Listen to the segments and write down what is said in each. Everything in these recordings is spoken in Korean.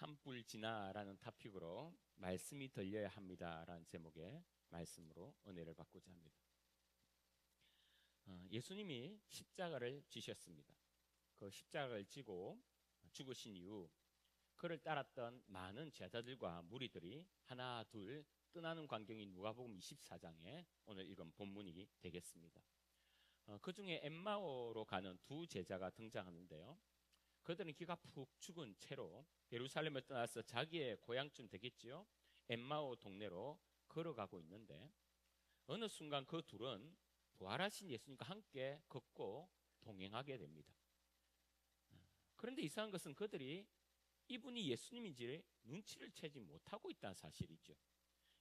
산불 진화라는 토픽으로 말씀이 들려야 합니다라는 제목의 말씀으로 은혜를 받고자 합니다. 예수님이 십자가를 지셨습니다. 그 십자가를 지고 죽으신 이후 그를 따랐던 많은 제자들과 무리들이 하나 둘 떠나는 광경이 누가복음 24장에 오늘 읽은 본문이 되겠습니다. 그 중에 엠마오로 가는 두 제자가 등장하는데요. 그들은 기가 푹 죽은 채로 예루살렘을 떠나서 자기의 고향쯤 되겠지요. 엠마오 동네로 걸어가고 있는데 어느 순간 그 둘은 부활하신 예수님과 함께 걷고 동행하게 됩니다. 그런데 이상한 것은 그들이 이분이 예수님인지 눈치를 채지 못하고 있다는 사실이죠.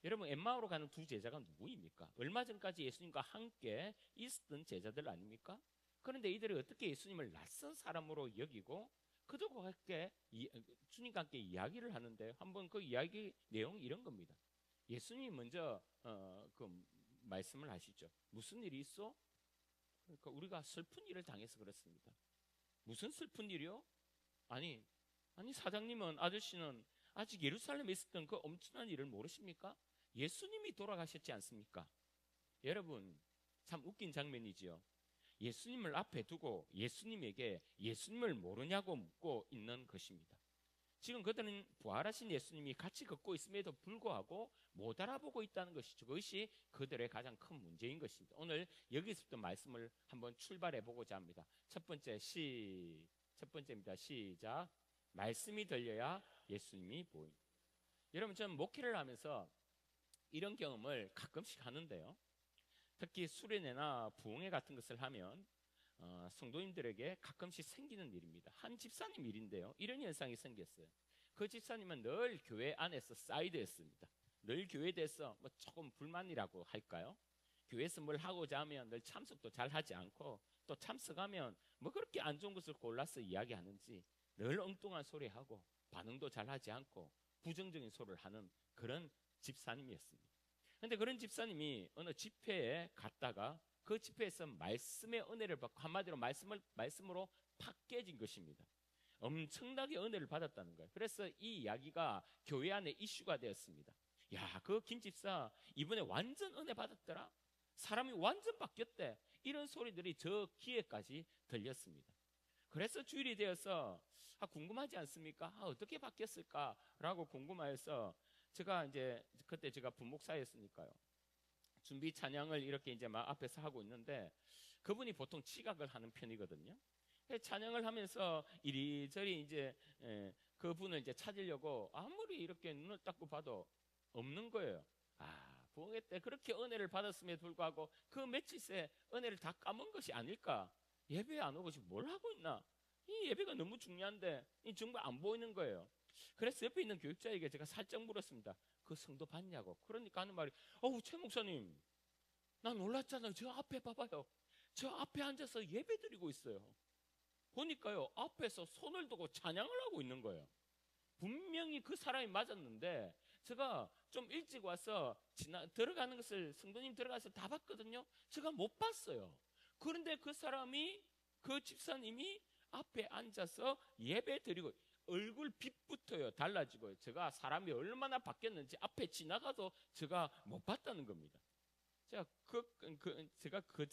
여러분, 엠마오로 가는 두 제자가 누구입니까? 얼마 전까지 예수님과 함께 있었던 제자들 아닙니까? 그런데 이들이 어떻게 예수님을 낯선 사람으로 여기고 그들과 함께 주님과 함께 이야기를 하는데 한번 그 이야기 내용이 이런 겁니다. 예수님이 먼저 그 말씀을 하시죠. 무슨 일이 있어? 그러니까 우리가 슬픈 일을 당해서 그렇습니다. 무슨 슬픈 일이요? 아니 사장님은, 아저씨는 아직 예루살렘에 있었던 그 엄청난 일을 모르십니까? 예수님이 돌아가셨지 않습니까? 여러분, 참 웃긴 장면이지요. 예수님을 앞에 두고 예수님에게 예수님을 모르냐고 묻고 있는 것입니다. 지금 그들은 부활하신 예수님이 같이 걷고 있음에도 불구하고 못 알아보고 있다는 것이죠. 그것이 그들의 가장 큰 문제인 것입니다. 오늘 여기서부터 말씀을 한번 출발해 보고자 합니다. 첫 번째입니다. 시작. 말씀이 들려야 예수님이 보인다. 여러분, 저는 목회를 하면서 이런 경험을 가끔씩 하는데요. 특히 수련회나 부흥회 같은 것을 하면 성도님들에게 가끔씩 생기는 일입니다. 한 집사님 일인데요. 이런 현상이 생겼어요. 그 집사님은 늘 교회 안에서 사이드였습니다. 늘 교회에 대해서 뭐 조금 불만이라고 할까요? 교회에서 뭘 하고자 하면 늘 참석도 잘 하지 않고, 또 참석하면 뭐 그렇게 안 좋은 것을 골라서 이야기하는지 늘 엉뚱한 소리 하고 반응도 잘 하지 않고 부정적인 소리를 하는 그런 집사님이었습니다. 그런데 그런 집사님이 어느 집회에 갔다가 그 집회에서 말씀의 은혜를 받고, 한마디로 말씀으로 팍 깨진 것입니다. 엄청나게 은혜를 받았다는 거예요. 그래서 이 이야기가 교회 안에 이슈가 되었습니다. 야, 그 김 집사 이번에 완전 은혜 받았더라. 사람이 완전 바뀌었대. 이런 소리들이 저 귀에까지 들렸습니다. 그래서 주일이 되어서 궁금하지 않습니까? 어떻게 바뀌었을까라고 궁금해서 제가 이제 그때 제가 분목사였으니까요. 준비 찬양을 이렇게 이제 막 앞에서 하고 있는데 그분이 보통 지각을 하는 편이거든요. 찬양을 하면서 이리저리 이제 그분을 이제 찾으려고 아무리 이렇게 눈을 딱 봐도 없는 거예요. 부흥회 때 그렇게 은혜를 받았음에도 불구하고 그 며칠 새 은혜를 다 까먹은 것이 아닐까? 예배에 안 오고 지금 뭘 하고 있나? 이 예배가 너무 중요한데 이 정말 안 보이는 거예요. 그래서 옆에 있는 교육자에게 제가 살짝 물었습니다. 그 성도 봤냐고. 그러니까 하는 말이, 최 목사님, 나 놀랐잖아요. 저 앞에 봐봐요. 저 앞에 앉아서 예배 드리고 있어요. 보니까요, 앞에서 손을 두고 찬양을 하고 있는 거예요. 분명히 그 사람이 맞았는데 제가 좀 일찍 와서 들어가는 것을, 성도님 들어가서 다 봤거든요. 제가 못 봤어요. 그런데 그 사람이, 그 집사님이 앞에 앉아서 예배 드리고, 얼굴 빛부터요 달라지고요. 제가 사람이 얼마나 바뀌었는지 앞에 지나가도 제가 못 봤다는 겁니다. 제가 그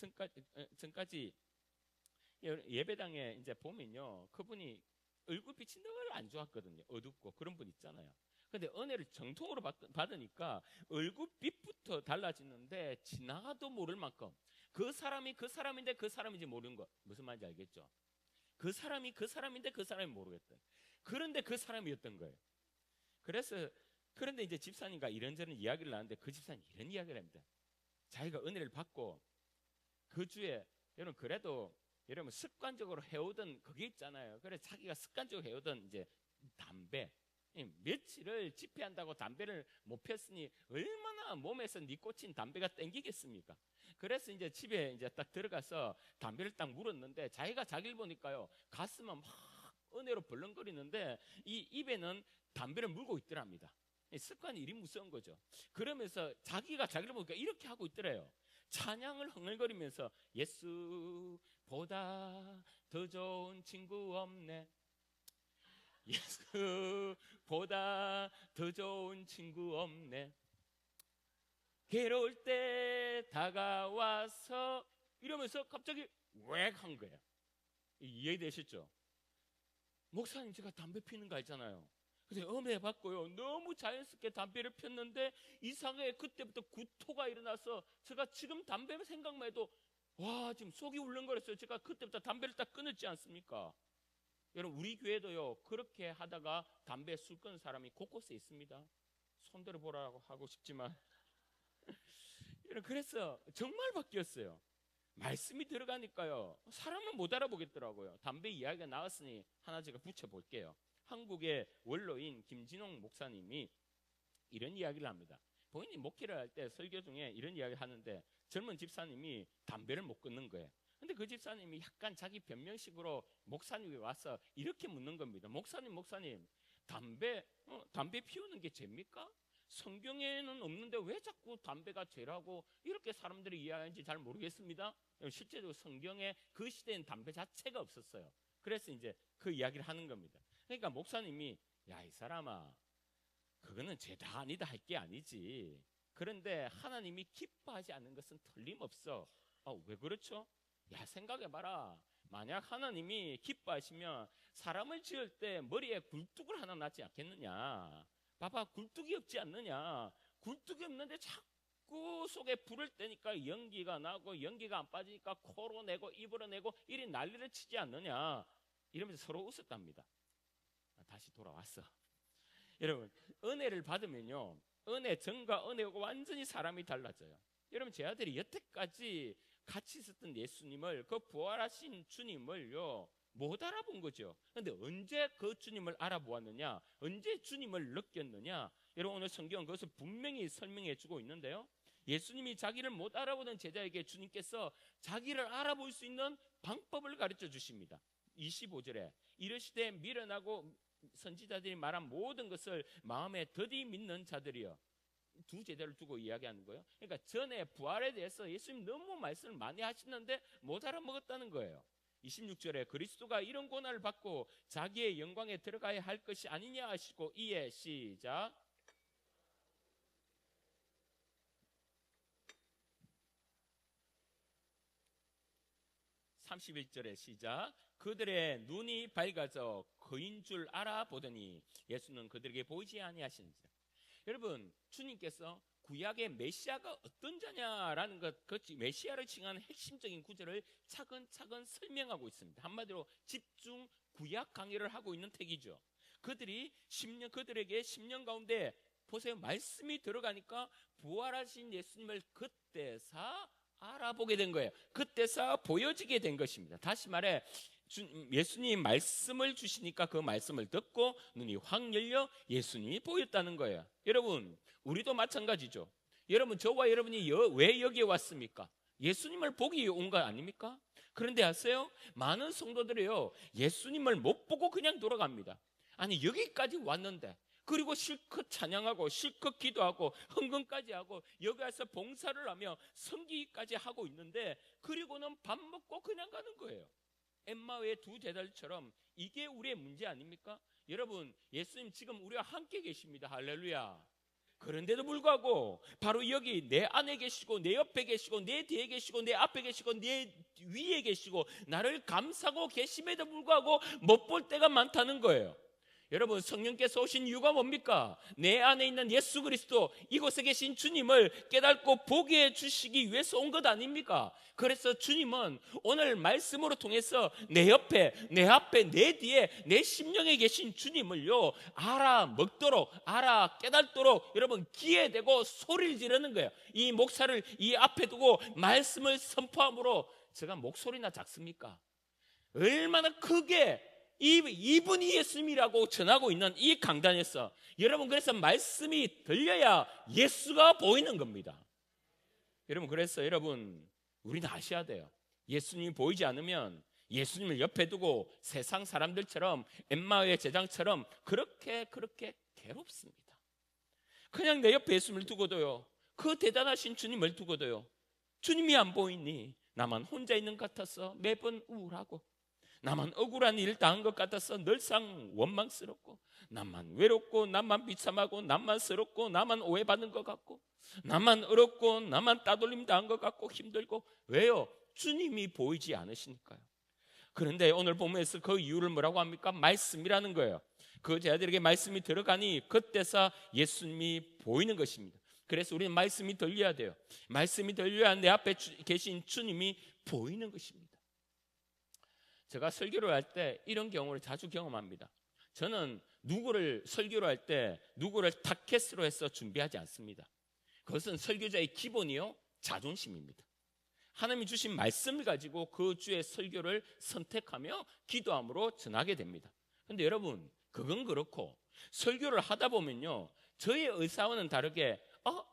전까지 예배당에 이제 보면요, 그분이 얼굴 빛이 늘 안 좋았거든요. 어둡고 그런 분 있잖아요. 근데 은혜를 정통으로 받으니까 얼굴 빛부터 달라지는데 지나가도 모를 만큼 그 사람이 그 사람인데 그 사람인지 모르는 거, 무슨 말인지 알겠죠? 그 사람이 그 사람인데 그 사람이 모르겠다. 그런데 그 사람이었던 거예요. 그런데 이제 집사님과 이런저런 이야기를 하는데 그 집사님 이런 이야기를 합니다. 자기가 은혜를 받고 그 주에, 여러분, 그래도 여러분 습관적으로 해오던 그게 있잖아요. 그래서 자기가 습관적으로 해오던 이제 담배, 며칠을 집회한다고 담배를 못 폈으니 얼마나 몸에서 니코틴 담배가 땡기겠습니까? 그래서 이제 집에 이제 딱 들어가서 담배를 딱 물었는데 자기가 자기를 보니까요, 가슴은 막 은혜로 벌렁거리는데 이 입에는 담배를 물고 있더랍니다. 습관이 이리 무서운 거죠. 그러면서 자기가 자기를 보니까 이렇게 하고 있더래요. 찬양을 흥얼거리면서 예수보다 더 좋은 친구 없네. 예수보다 더 좋은 친구 없네. 괴로울 때 다가와서 이러면서 갑자기 웩 한 거예요. 이해되셨죠? 목사님, 제가 담배 피는 거 알잖아요. 그래서 엄해봤고요. 너무 자연스럽게 담배를 폈는데 이상하게 그때부터 구토가 일어나서 제가 지금 담배 생각만 해도 와, 지금 속이 울렁거렸어요. 제가 그때부터 담배를 딱 끊었지 않습니까? 여러분, 우리 교회도요, 그렇게 하다가 담배 술 끊은 사람이 곳곳에 있습니다. 손들어 보라고 하고 싶지만 여러분, 그래서 정말 바뀌었어요. 말씀이 들어가니까요, 사람은 못 알아보겠더라고요. 담배 이야기가 나왔으니 하나 제가 붙여볼게요. 한국의 원로인 김진홍 목사님이 이런 이야기를 합니다. 본인이 목회를 할 때 설교 중에 이런 이야기를 하는데, 젊은 집사님이 담배를 못 끊는 거예요. 근데 그 집사님이 약간 자기 변명식으로 목사님이 와서 이렇게 묻는 겁니다. 목사님, 담배 피우는 게 죄입니까? 성경에는 없는데 왜 자꾸 담배가 죄라고 이렇게 사람들이 이해하는지 잘 모르겠습니다. 실제로 성경에 그 시대엔 담배 자체가 없었어요. 그래서 이제 그 이야기를 하는 겁니다. 그러니까 목사님이, 야, 이 사람아, 그거는 죄다 아니다 할 게 아니지. 그런데 하나님이 기뻐하지 않는 것은 틀림없어. 왜 그렇죠? 야, 생각해봐라. 만약 하나님이 기뻐하시면 사람을 지을 때 머리에 굴뚝을 하나 놨지 않겠느냐. 봐봐, 굴뚝이 없지 않느냐. 굴뚝이 없는데 자꾸 속에 불을 떼니까 연기가 나고, 연기가 안 빠지니까 코로 내고 입으로 내고 이리 난리를 치지 않느냐. 이러면서 서로 웃었답니다. 다시 돌아왔어. 여러분, 은혜를 받으면요, 정과 은혜가 완전히 사람이 달라져요. 여러분, 제 아들이 여태까지 같이 있었던 예수님을, 그 부활하신 주님을요, 못 알아본 거죠. 그런데 언제 그 주님을 알아보았느냐, 언제 주님을 느꼈느냐. 여러분, 오늘 성경은 그것을 분명히 설명해 주고 있는데요, 예수님이 자기를 못 알아보던 제자에게 주님께서 자기를 알아볼 수 있는 방법을 가르쳐 주십니다. 25절에 이르시되 미련하고 선지자들이 말한 모든 것을 마음에 더디 믿는 자들이여. 두 제자를 두고 이야기하는 거예요. 그러니까 전에 부활에 대해서 예수님 너무 말씀을 많이 하시는데 못 알아먹었다는 거예요. 26절에 그리스도가 이런 고난을 받고 자기의 영광에 들어가야 할 것이 아니냐 하시고, 이에 시작. 31절에 시작. 그들의 눈이 밝아져 그인 줄 알아보더니 예수는 그들에게 보이지 아니하시니라. 여러분, 주님께서 구약의 메시아가 어떤 자냐라는 것, 그 메시아를 칭하는 핵심적인 구절을 차근차근 설명하고 있습니다. 한마디로 집중 구약 강의를 하고 있는 택이죠. 그들에게 10년 가운데 보세요, 말씀이 들어가니까 부활하신 예수님을 그때서 알아보게 된 거예요. 그때서 보여지게 된 것입니다. 다시 말해, 예수님이 말씀을 주시니까 그 말씀을 듣고 눈이 확 열려 예수님이 보였다는 거예요. 여러분, 우리도 마찬가지죠. 여러분, 저와 여러분이 왜 여기에 왔습니까? 예수님을 보기 온 거 아닙니까? 그런데 아세요? 많은 성도들이요, 예수님을 못 보고 그냥 돌아갑니다. 아니, 여기까지 왔는데, 그리고 실컷 찬양하고 실컷 기도하고 헌금까지 하고 여기 와서 봉사를 하며 섬기기까지 하고 있는데, 그리고는 밥 먹고 그냥 가는 거예요. 엠마오의 두 제자들처럼. 이게 우리의 문제 아닙니까? 여러분, 예수님 지금 우리와 함께 계십니다. 할렐루야. 그런데도 불구하고 바로 여기 내 안에 계시고 내 옆에 계시고 내 뒤에 계시고 내 앞에 계시고 내 위에 계시고 나를 감싸고 계심에도 불구하고 못 볼 때가 많다는 거예요. 여러분, 성령께서 오신 이유가 뭡니까? 내 안에 있는 예수 그리스도, 이곳에 계신 주님을 깨닫고 보게 해주시기 위해서 온 것 아닙니까? 그래서 주님은 오늘 말씀으로 통해서 내 옆에, 내 앞에, 내 뒤에, 내 심령에 계신 주님을요, 알아먹도록, 깨닫도록 여러분 귀에 대고 소리를 지르는 거예요. 이 목사를 이 앞에 두고 말씀을 선포함으로 제가 목소리나 작습니까? 얼마나 크게 이분이 예수님이라고 전하고 있는 이 강단에서 여러분, 그래서 말씀이 들려야 예수가 보이는 겁니다. 여러분, 그래서 여러분, 우리는 아셔야 돼요. 예수님이 보이지 않으면 예수님을 옆에 두고 세상 사람들처럼, 엠마오의 제장처럼 그렇게 괴롭습니다. 그냥 내 옆에 예수님을 두고도요, 그 대단하신 주님을 두고도요, 주님이 안 보이니 나만 혼자 있는 것 같아서 매번 우울하고, 나만 억울한 일 당한 것 같아서 늘상 원망스럽고, 나만 외롭고, 나만 비참하고, 나만 서럽고, 나만 오해받는 것 같고, 나만 어렵고, 나만 따돌림 당한 것 같고 힘들고. 왜요? 주님이 보이지 않으시니까요. 그런데 오늘 본문에서 그 이유를 뭐라고 합니까? 말씀이라는 거예요. 그 제자들에게 말씀이 들어가니 그때서 예수님이 보이는 것입니다. 그래서 우리는 말씀이 들려야 돼요. 말씀이 들려야 내 앞에 계신 주님이 보이는 것입니다. 제가 설교를 할 때 이런 경우를 자주 경험합니다. 저는 누구를 설교를 할 때 누구를 타켓으로 해서 준비하지 않습니다. 그것은 설교자의 기본이요, 자존심입니다. 하나님이 주신 말씀을 가지고 그 주의 설교를 선택하며 기도함으로 전하게 됩니다. 그런데 여러분, 그건 그렇고 설교를 하다 보면요, 저의 의사와는 다르게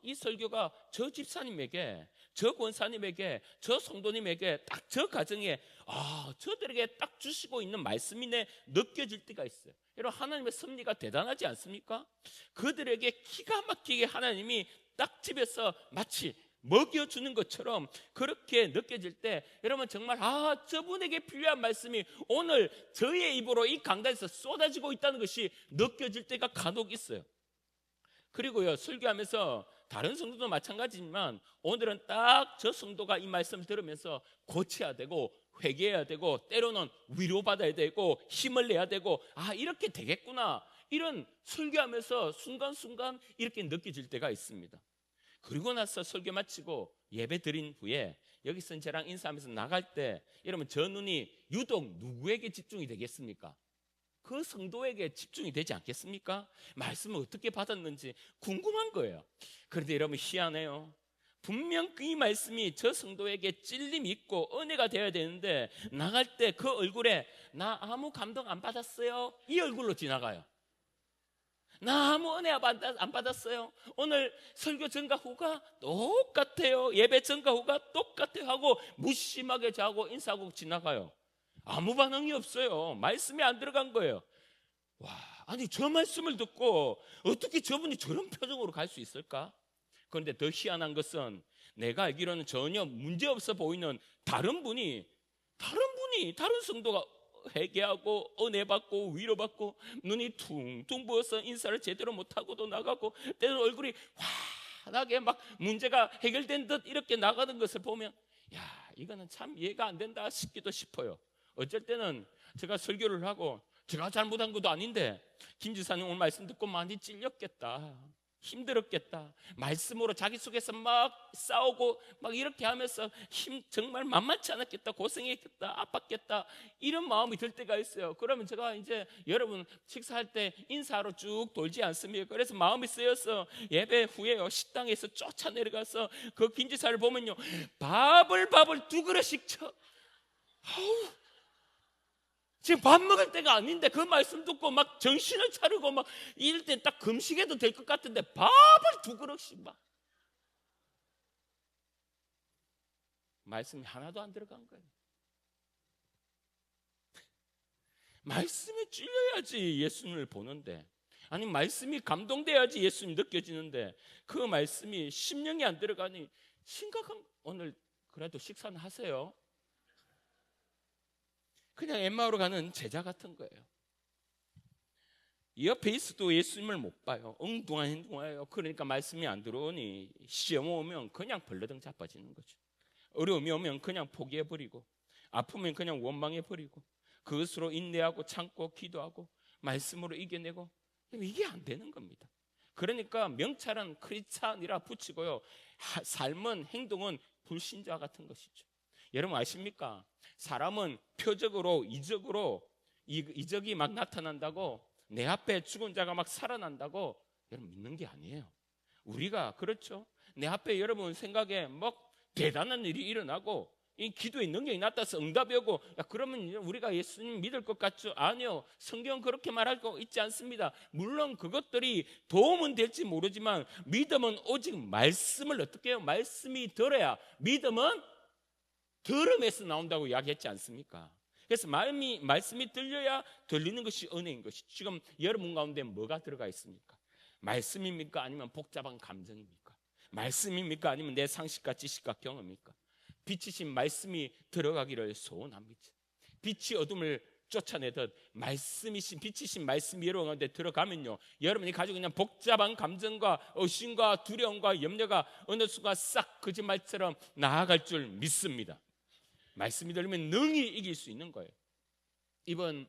이 설교가 저 집사님에게, 저 권사님에게, 저 성도님에게, 딱 저 가정에 저들에게 딱 주시고 있는 말씀이 느껴질 때가 있어요. 여러분, 하나님의 섭리가 대단하지 않습니까? 그들에게 기가 막히게 하나님이 딱 집에서 마치 먹여주는 것처럼 그렇게 느껴질 때, 여러분 정말 저분에게 필요한 말씀이 오늘 저의 입으로 이 강단에서 쏟아지고 있다는 것이 느껴질 때가 간혹 있어요. 그리고요, 설교하면서 다른 성도도 마찬가지지만 오늘은 딱 저 성도가 이 말씀을 들으면서 고쳐야 되고 회개해야 되고 때로는 위로받아야 되고 힘을 내야 되고 이렇게 되겠구나, 이런 설교하면서 순간순간 이렇게 느껴질 때가 있습니다. 그리고 나서 설교 마치고 예배 드린 후에 여기서 저랑 인사하면서 나갈 때 여러분, 저 눈이 유독 누구에게 집중이 되겠습니까? 그 성도에게 집중이 되지 않겠습니까? 말씀을 어떻게 받았는지 궁금한 거예요. 그런데 여러분, 희한해요. 분명 이 말씀이 저 성도에게 찔림이 있고 은혜가 되어야 되는데 나갈 때 그 얼굴에 나 아무 감동 안 받았어요, 이 얼굴로 지나가요. 나 아무 은혜 안 받았어요. 오늘 설교 전과 후가 똑같아요. 예배 전과 후가 똑같아요 하고 무심하게 자고 인사하고 지나가요. 아무 반응이 없어요. 말씀이 안 들어간 거예요. 아니, 저 말씀을 듣고 어떻게 저분이 저런 표정으로 갈 수 있을까? 그런데 더 희한한 것은 내가 알기로는 전혀 문제없어 보이는 다른 성도가 회개하고 은혜 받고 위로받고 눈이 퉁퉁 부어서 인사를 제대로 못하고도 나가고 때로는 얼굴이 환하게 막 문제가 해결된 듯 이렇게 나가는 것을 보면 이거는 참 이해가 안 된다 싶기도 싶어요. 어쩔 때는 제가 설교를 하고 제가 잘못한 것도 아닌데 김 지사님 오늘 말씀 듣고 많이 찔렸겠다, 힘들었겠다, 말씀으로 자기 속에서 막 싸우고 막 이렇게 하면서 정말 만만치 않았겠다, 고생했겠다, 아팠겠다, 이런 마음이 들 때가 있어요. 그러면 제가 이제 여러분 식사할 때 인사하러 쭉 돌지 않습니까? 그래서 마음이 쓰여서 예배 후에요, 식당에서 쫓아 내려가서 그 김지사를 보면요, 밥을 두 그릇씩 쳐. 지금 밥 먹을 때가 아닌데 그 말씀 듣고 막 정신을 차리고 막 이럴 때 딱 금식해도 될 것 같은데 밥을 두 그릇씩 막. 말씀이 하나도 안 들어간 거예요. 말씀에 찔려야지 예수님을 보는데, 아니 말씀이 감동돼야지 예수님 느껴지는데 그 말씀이 심령이 안 들어가니 심각한. 오늘 그래도 식사는 하세요. 그냥 엠마오로 가는 제자 같은 거예요. 옆에 있어도 예수님을 못 봐요. 엉뚱한 행동해요. 그러니까 말씀이 안 들어오니 시험 오면 그냥 벌러덩 자빠지는 거죠. 어려움이 오면 그냥 포기해버리고, 아프면 그냥 원망해버리고, 그것으로 인내하고 참고 기도하고 말씀으로 이겨내고, 이게 안 되는 겁니다. 그러니까 명찰은 크리스찬이라 붙이고요, 삶은, 행동은 불신자 같은 것이죠. 여러분 아십니까? 사람은 표적으로 이적이 막 나타난다고, 내 앞에 죽은 자가 막 살아난다고 여러분 믿는 게 아니에요. 우리가 그렇죠, 내 앞에 여러분 생각에 막 대단한 일이 일어나고 이 기도의 능력이 나타나서 응답이 오고, 그러면 우리가 예수님 믿을 것 같죠? 아니요, 성경은 그렇게 말할 거 있지 않습니다. 물론 그것들이 도움은 될지 모르지만 믿음은 오직 말씀을 어떻게 해요? 말씀이 들어야, 믿음은 들음에서 나온다고 이야기했지 않습니까? 그래서 말씀이 들려야 들리는 것이 은혜인 것이. 지금 여러분 가운데 뭐가 들어가 있습니까? 말씀입니까? 아니면 복잡한 감정입니까? 말씀입니까? 아니면 내 상식과 지식과 경험입니까? 빛이신 말씀이 들어가기를 소원합니다. 빛이 어둠을 쫓아내듯 말씀이신 빛이신 말씀이 여러분 가운데 들어가면요, 여러분이 가지고 있는 복잡한 감정과 의심과 두려움과 염려가 어느 순간 싹 거짓말처럼 나아갈 줄 믿습니다. 말씀이 들리면 능히 이길 수 있는 거예요. 이번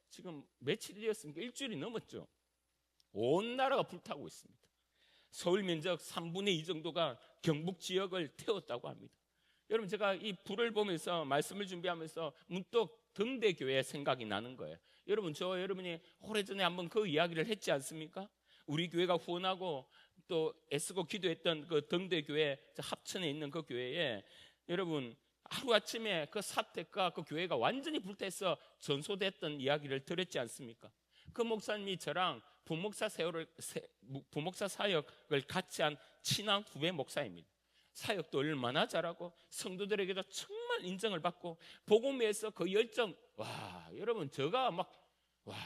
지금 며칠이 되었습니까? 일주일이 넘었죠. 온 나라가 불타고 있습니다. 서울 면적 3분의 2 정도가 경북 지역을 태웠다고 합니다. 여러분, 제가 이 불을 보면서 말씀을 준비하면서 문득 등대교회 생각이 나는 거예요. 여러분, 여러분이 오래전에 한번 그 이야기를 했지 않습니까? 우리 교회가 후원하고 또 애쓰고 기도했던 그 등대교회, 합천에 있는 그 교회에 여러분 하루아침에 그 사택과 그 교회가 완전히 불타서 전소됐던 이야기를 들었지 않습니까? 그 목사님이 저랑 부목사 사역을 같이 한 친한 후배 목사입니다. 사역도 얼마나 잘하고 성도들에게도 정말 인정을 받고 복음에서 그 열정, 여러분 제가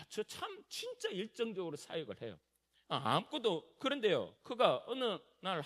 저 참 진짜 열정적으로 사역을 해요. 아무것도. 그런데요, 그가 어느 날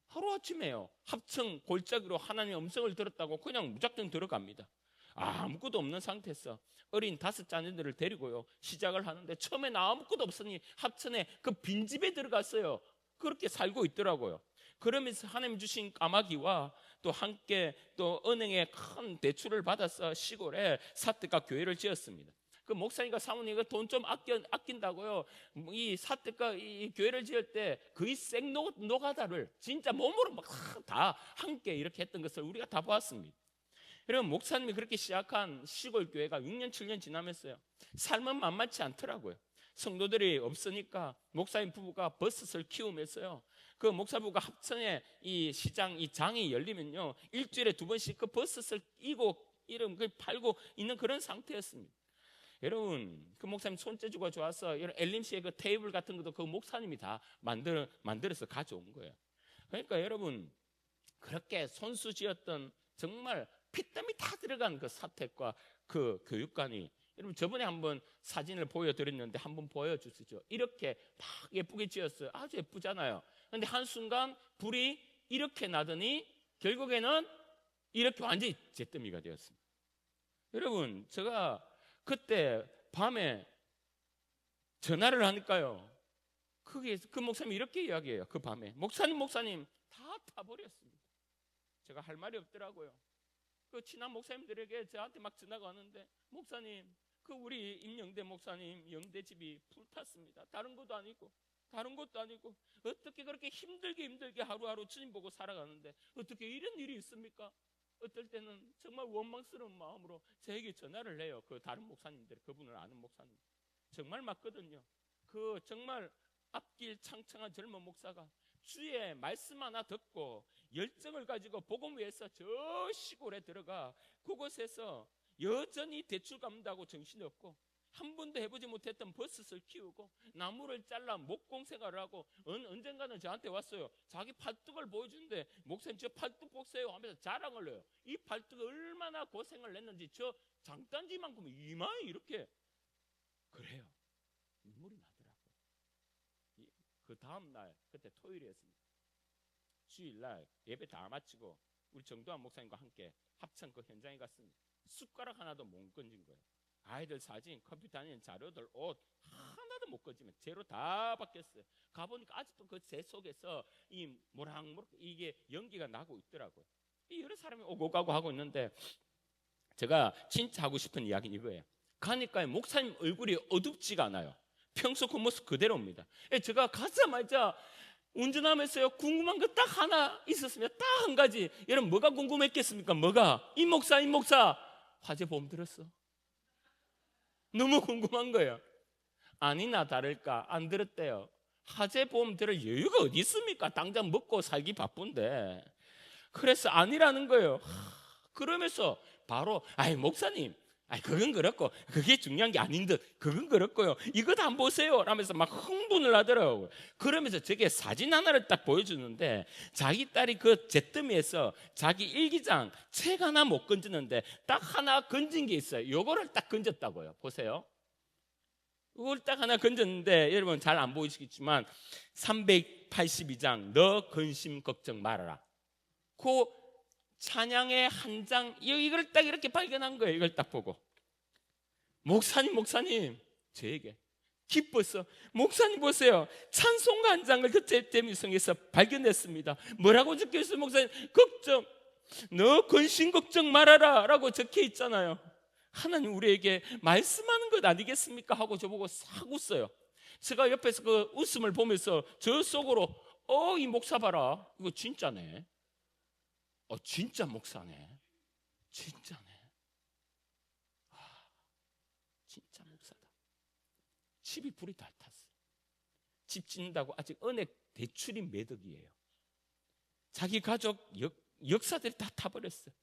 하루아침에요, 합청 골짜기로 하나님의 음성을 들었다고 그냥 무작정 들어갑니다. 아무것도 없는 상태에서 어린 5 자녀들을 데리고요 시작을 하는데, 처음에는 아무것도 없으니 합천에 그 빈집에 들어갔어요. 그렇게 살고 있더라고요. 그러면서 하나님 주신 까마귀와 또 함께 또 은행에 큰 대출을 받아서 시골에 사택과 교회를 지었습니다. 그 목사님과 사모님이 돈 좀 아낀다고요, 이 사택과 이 교회를 지을 때 거의 생노가다를 진짜 몸으로 막 다 함께 이렇게 했던 것을 우리가 다 보았습니다. 여러분, 목사님이 그렇게 시작한 시골 교회가 6년 7년 지나면서요, 삶은 만만치 않더라고요. 성도들이 없으니까 목사님 부부가 버섯을 키우면서요, 그 목사 부부가 합천에 이 시장, 이 장이 열리면요 일주일에 2번씩 그 버섯을 팔고 있는 그런 상태였습니다. 여러분, 그 목사님 손재주가 좋아서 엘림시의 그 테이블 같은 것도 그 목사님이 다 만들어서 가져온 거예요. 그러니까 여러분, 그렇게 손수지었던 정말 피땀이 다 들어간 그 사택과 그 교육관이, 여러분 저번에 한번 사진을 보여드렸는데 한번 보여주시죠. 이렇게 막 예쁘게 지었어요. 아주 예쁘잖아요. 그런데 한순간 불이 이렇게 나더니 결국에는 이렇게 완전히 잿더미가 되었습니다. 여러분, 제가 그때 밤에 전화를 하니까요, 그 목사님이 이렇게 이야기해요. 그 밤에 목사님 다 타버렸습니다. 제가 할 말이 없더라고요. 그 친한 목사님들에게 저한테 막 전화가 왔는데, 목사님, 그 우리 임영대 목사님 영대 집이 불탔습니다. 다른 것도 아니고 어떻게 그렇게 힘들게 하루하루 주님 보고 살아가는데 어떻게 이런 일이 있습니까? 어떨 때는 정말 원망스러운 마음으로 저에게 전화를 해요. 그 다른 목사님들, 그분을 아는 목사님, 정말 맞거든요. 그 정말 앞길 창창한 젊은 목사가 주의 말씀 하나 듣고 열정을 가지고 복음 위해서 저 시골에 들어가 그곳에서 여전히 대출 갚는다고 정신이 없고 한 번도 해보지 못했던 버섯을 키우고 나무를 잘라 목공 생활을 하고 언젠가는 저한테 왔어요. 자기 팔뚝을 보여주는데, 목사님 저 팔뚝 보세요 하면서 자랑을 해요. 이 팔뚝이 얼마나 고생을 했는지 저 장단지만큼 이마에 이렇게. 그래요. 눈물이 나더라고요. 그 다음날, 그때 토요일이었습니다. 주일날 예배 다 마치고 우리 정도환 목사님과 함께 합천 그 현장에 갔습니다. 숟가락 하나도 못 건진 거예요. 아이들 사진, 컴퓨터 안에 자료들, 옷 하나도 못 건지면 재로 다 바뀌었어요. 가보니까 아직도 그 재 속에서 이 모락모락 이게 연기가 나고 있더라고요. 여러 사람이 오고 가고 하고 있는데, 제가 진짜 하고 싶은 이야기는 이거예요. 가니까 목사님 얼굴이 어둡지가 않아요. 평소 그 모습 그대로입니다. 제가 가자마자 운전하면서요, 궁금한 거 딱 하나 있었습니다. 딱 한 가지. 여러분, 뭐가 궁금했겠습니까? 뭐가? 임 목사 화재 보험 들었어? 너무 궁금한 거예요. 아니나 다를까 안 들었대요. 화재 보험 들을 여유가 어디 있습니까? 당장 먹고 살기 바쁜데. 그래서 아니라는 거예요. 그러면서 바로 목사님, 그건 그렇고 그게 중요한 게 아닌 듯, 그건 그렇고요, 이거 다 한번 보세요 라면서 막 흥분을 하더라고요. 그러면서 저게 사진 하나를 딱 보여주는데, 자기 딸이 그 잿더미에서 자기 일기장 책 하나 못 건지는데 딱 하나 건진 게 있어요. 요거를 딱 건졌다고요. 보세요. 이걸 딱 하나 건졌는데, 여러분 잘 안 보이시겠지만 382장 너 근심 걱정 말아라. 그 찬양의 한 장, 이걸 딱 이렇게 발견한 거예요. 이걸 딱 보고 목사님 저에게 기뻐서, 목사님 보세요, 찬송가 한 장을 그 재미성에서 발견했습니다. 뭐라고 적혀있어요? 목사님, 걱정, 너 근심 걱정 말아라 라고 적혀 있잖아요. 하나님 우리에게 말씀하는 것 아니겠습니까? 하고 저보고 싹 웃어요. 제가 옆에서 그 웃음을 보면서 저 속으로 이 목사 봐라, 이거 진짜네, 진짜 목사네, 진짜네, 진짜 목사다. 집이 불이 다 탔어요. 집 짓는다고 아직 은행 대출이 매덕이에요. 자기 가족 역사들이 다 타버렸어요.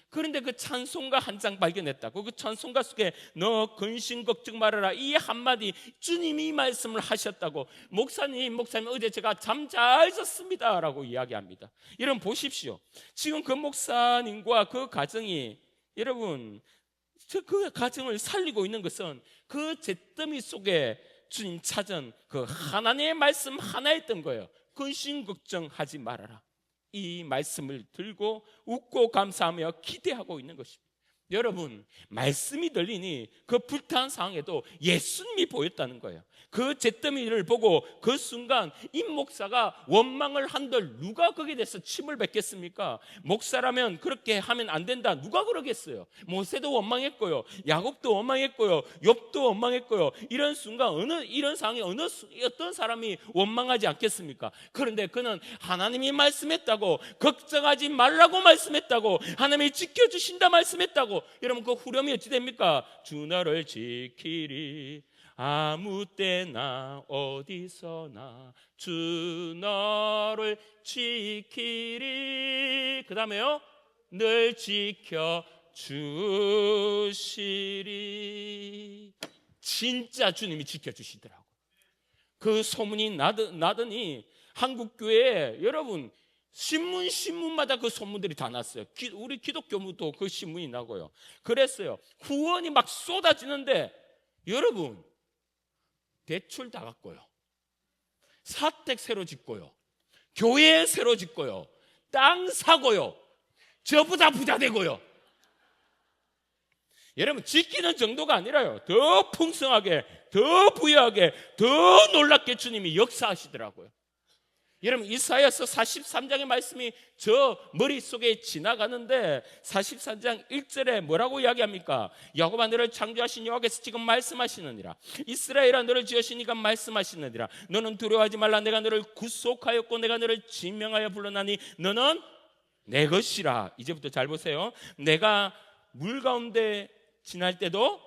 그런데 그 찬송가 한 장 발견했다고. 그 찬송가 속에 너 근심 걱정 말아라, 이 한마디, 주님이 말씀을 하셨다고. 목사님 어제 제가 잠 잘 잤습니다 라고 이야기합니다. 여러분 보십시오. 지금 그 목사님과 그 가정이, 여러분 그 가정을 살리고 있는 것은 그 잿더미 속에 주님 찾은 그 하나님의 말씀 하나였던 거예요. 근심 걱정하지 말아라. 이 말씀을 들고 웃고 감사하며 기대하고 있는 것입니다. 여러분, 말씀이 들리니 그 불타는 상황에도 예수님이 보였다는 거예요. 그 잿더미를 보고 그 순간 이 목사가 원망을 한들 누가 거기에 대해서 침을 뱉겠습니까? 목사라면 그렇게 하면 안 된다, 누가 그러겠어요? 모세도 원망했고요, 야곱도 원망했고요, 욥도 원망했고요. 이런 순간 이런 상황에 어떤 사람이 원망하지 않겠습니까? 그런데 그는 하나님이 말씀했다고, 걱정하지 말라고 말씀했다고, 하나님이 지켜주신다 말씀했다고. 여러분 그 후렴이 어찌 됩니까? 주 너를 지키리 아무 때나 어디서나 주 너를 지키리, 그 다음에요, 늘 지켜주시리. 진짜 주님이 지켜주시더라고. 그 소문이 나더니 한국교회에, 여러분 신문마다 그 소문들이 다 났어요. 우리 기독교무도 그 신문이 나고요. 그랬어요. 후원이 막 쏟아지는데, 여러분 대출 다 갚고요, 사택 새로 짓고요, 교회 새로 짓고요, 땅 사고요, 저보다 부자 되고요. 여러분 지키는 정도가 아니라요, 더 풍성하게, 더 부유하게, 더 놀랍게 주님이 역사하시더라고요. 여러분 이사야서 43장의 말씀이 저 머릿속에 지나가는데 43장 1절에 뭐라고 이야기합니까? 야곱아 너를 창조하신 여호와께서 지금 말씀하시느니라. 이스라엘아 너를 지으시니까 말씀하시느니라. 너는 두려워하지 말라. 내가 너를 구속하였고 내가 너를 지명하여 불러나니 너는 내 것이라. 이제부터 잘 보세요. 내가 물 가운데 지날 때도,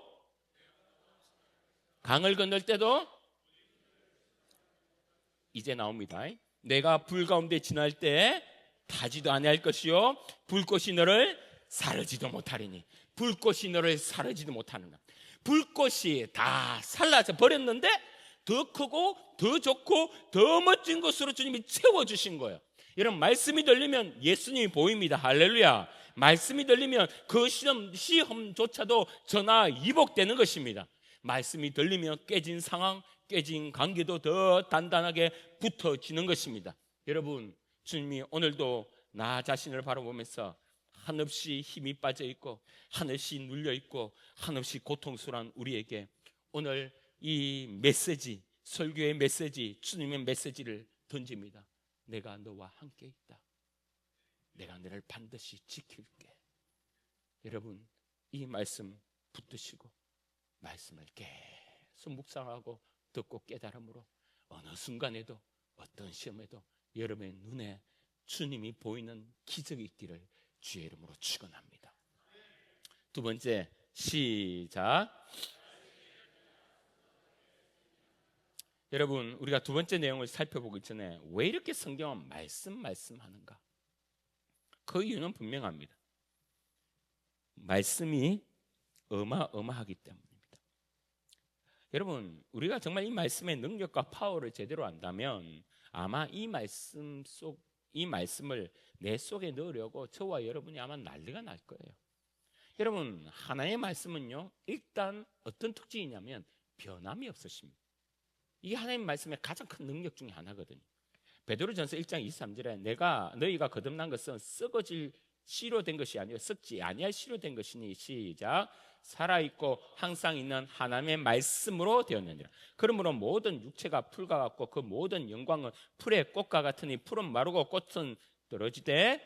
강을 건널 때도, 이제 나옵니다. 내가 불 가운데 지날 때 타지도 아니할 것이요 불꽃이 너를 사르지도 못하리니. 불꽃이 너를 사르지도 못하는다. 불꽃이 다 살라져 버렸는데 더 크고 더 좋고 더 멋진 것으로 주님이 채워주신 거예요. 여러분 말씀이 들리면 예수님이 보입니다. 할렐루야. 말씀이 들리면 그 시험조차도 전화 이복되는 것입니다. 말씀이 들리면 깨진 상황, 깨진 관계도 더 단단하게 붙어지는 것입니다. 여러분 주님이 오늘도 나 자신을 바라보면서 한없이 힘이 빠져 있고 한없이 눌려 있고 한없이 고통스러운 우리에게 오늘 이 메시지, 설교의 메시지, 주님의 메시지를 던집니다. 내가 너와 함께 있다. 내가 너를 반드시 지킬게. 여러분 이 말씀 붙드시고 말씀을 계속 묵상하고 듣고 깨달음으로 어느 순간에도 어떤 시험에도 여러분의 눈에 주님이 보이는 기적이 있기를 주의 이름으로 축원합니다. 두 번째, 시작. 여러분 우리가 두 번째 내용을 살펴보기 전에 왜 이렇게 성경은 말씀하는가? 그 이유는 분명합니다. 말씀이 어마어마하기 때문입니다. 여러분 우리가 정말 이 말씀의 능력과 파워를 제대로 안다면 아마 이 말씀을 내 속에 넣으려고 저와 여러분이 아마 난리가 날 거예요. 여러분 하나님의 말씀은요 일단 어떤 특징이냐면 변함이 없으십니다. 이게 하나님의 말씀의 가장 큰 능력 중에 하나거든요. 베드로전서 1장 23절에 내가 너희가 거듭난 것은 썩어질 씨로 된 것이 아니요 썩지 아니할 씨로 된 것이니 시작 살아있고 항상 있는 하나님의 말씀으로 되었느니라. 그러므로 모든 육체가 풀과 같고 그 모든 영광은 풀의 꽃과 같으니 풀은 마르고 꽃은 떨어지되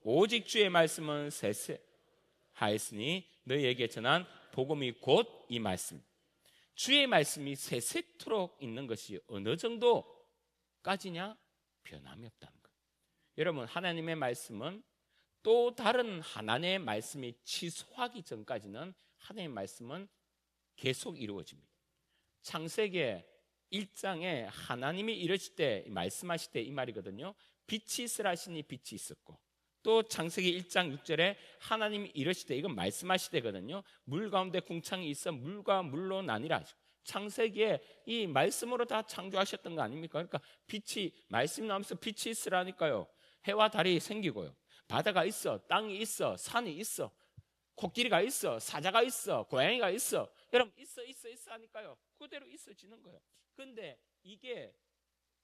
오직 주의 말씀은 세세하였으니 너희에게 전한 복음이 곧 이 말씀. 주의 말씀이 세세토록 있는 것이 어느 정도까지냐? 변함이 없다는 거예요. 여러분, 하나님의 말씀은 또 다른 하나님의 말씀이 취소하기 전까지는 하나님의 말씀은 계속 이루어집니다. 창세기 1장에 하나님이 이르실 때 말씀하실 때 이 말이거든요. 빛이 있으라 하시니 빛이 있었고, 또 창세기 1장 6절에 하나님이 이르실 때 이건 말씀하실 때거든요. 물 가운데 궁창이 있어 물과 물로 나뉘라 하시고, 창세기에 이 말씀으로 다 창조하셨던 거 아닙니까? 그러니까 빛이 말씀이 나오면서 빛이 있으라니까요. 해와 달이 생기고요. 바다가 있어, 땅이 있어, 산이 있어, 코끼리가 있어, 사자가 있어, 고양이가 있어. 여러분 있어 하니까요. 그대로 있어지는 거예요. 근데 이게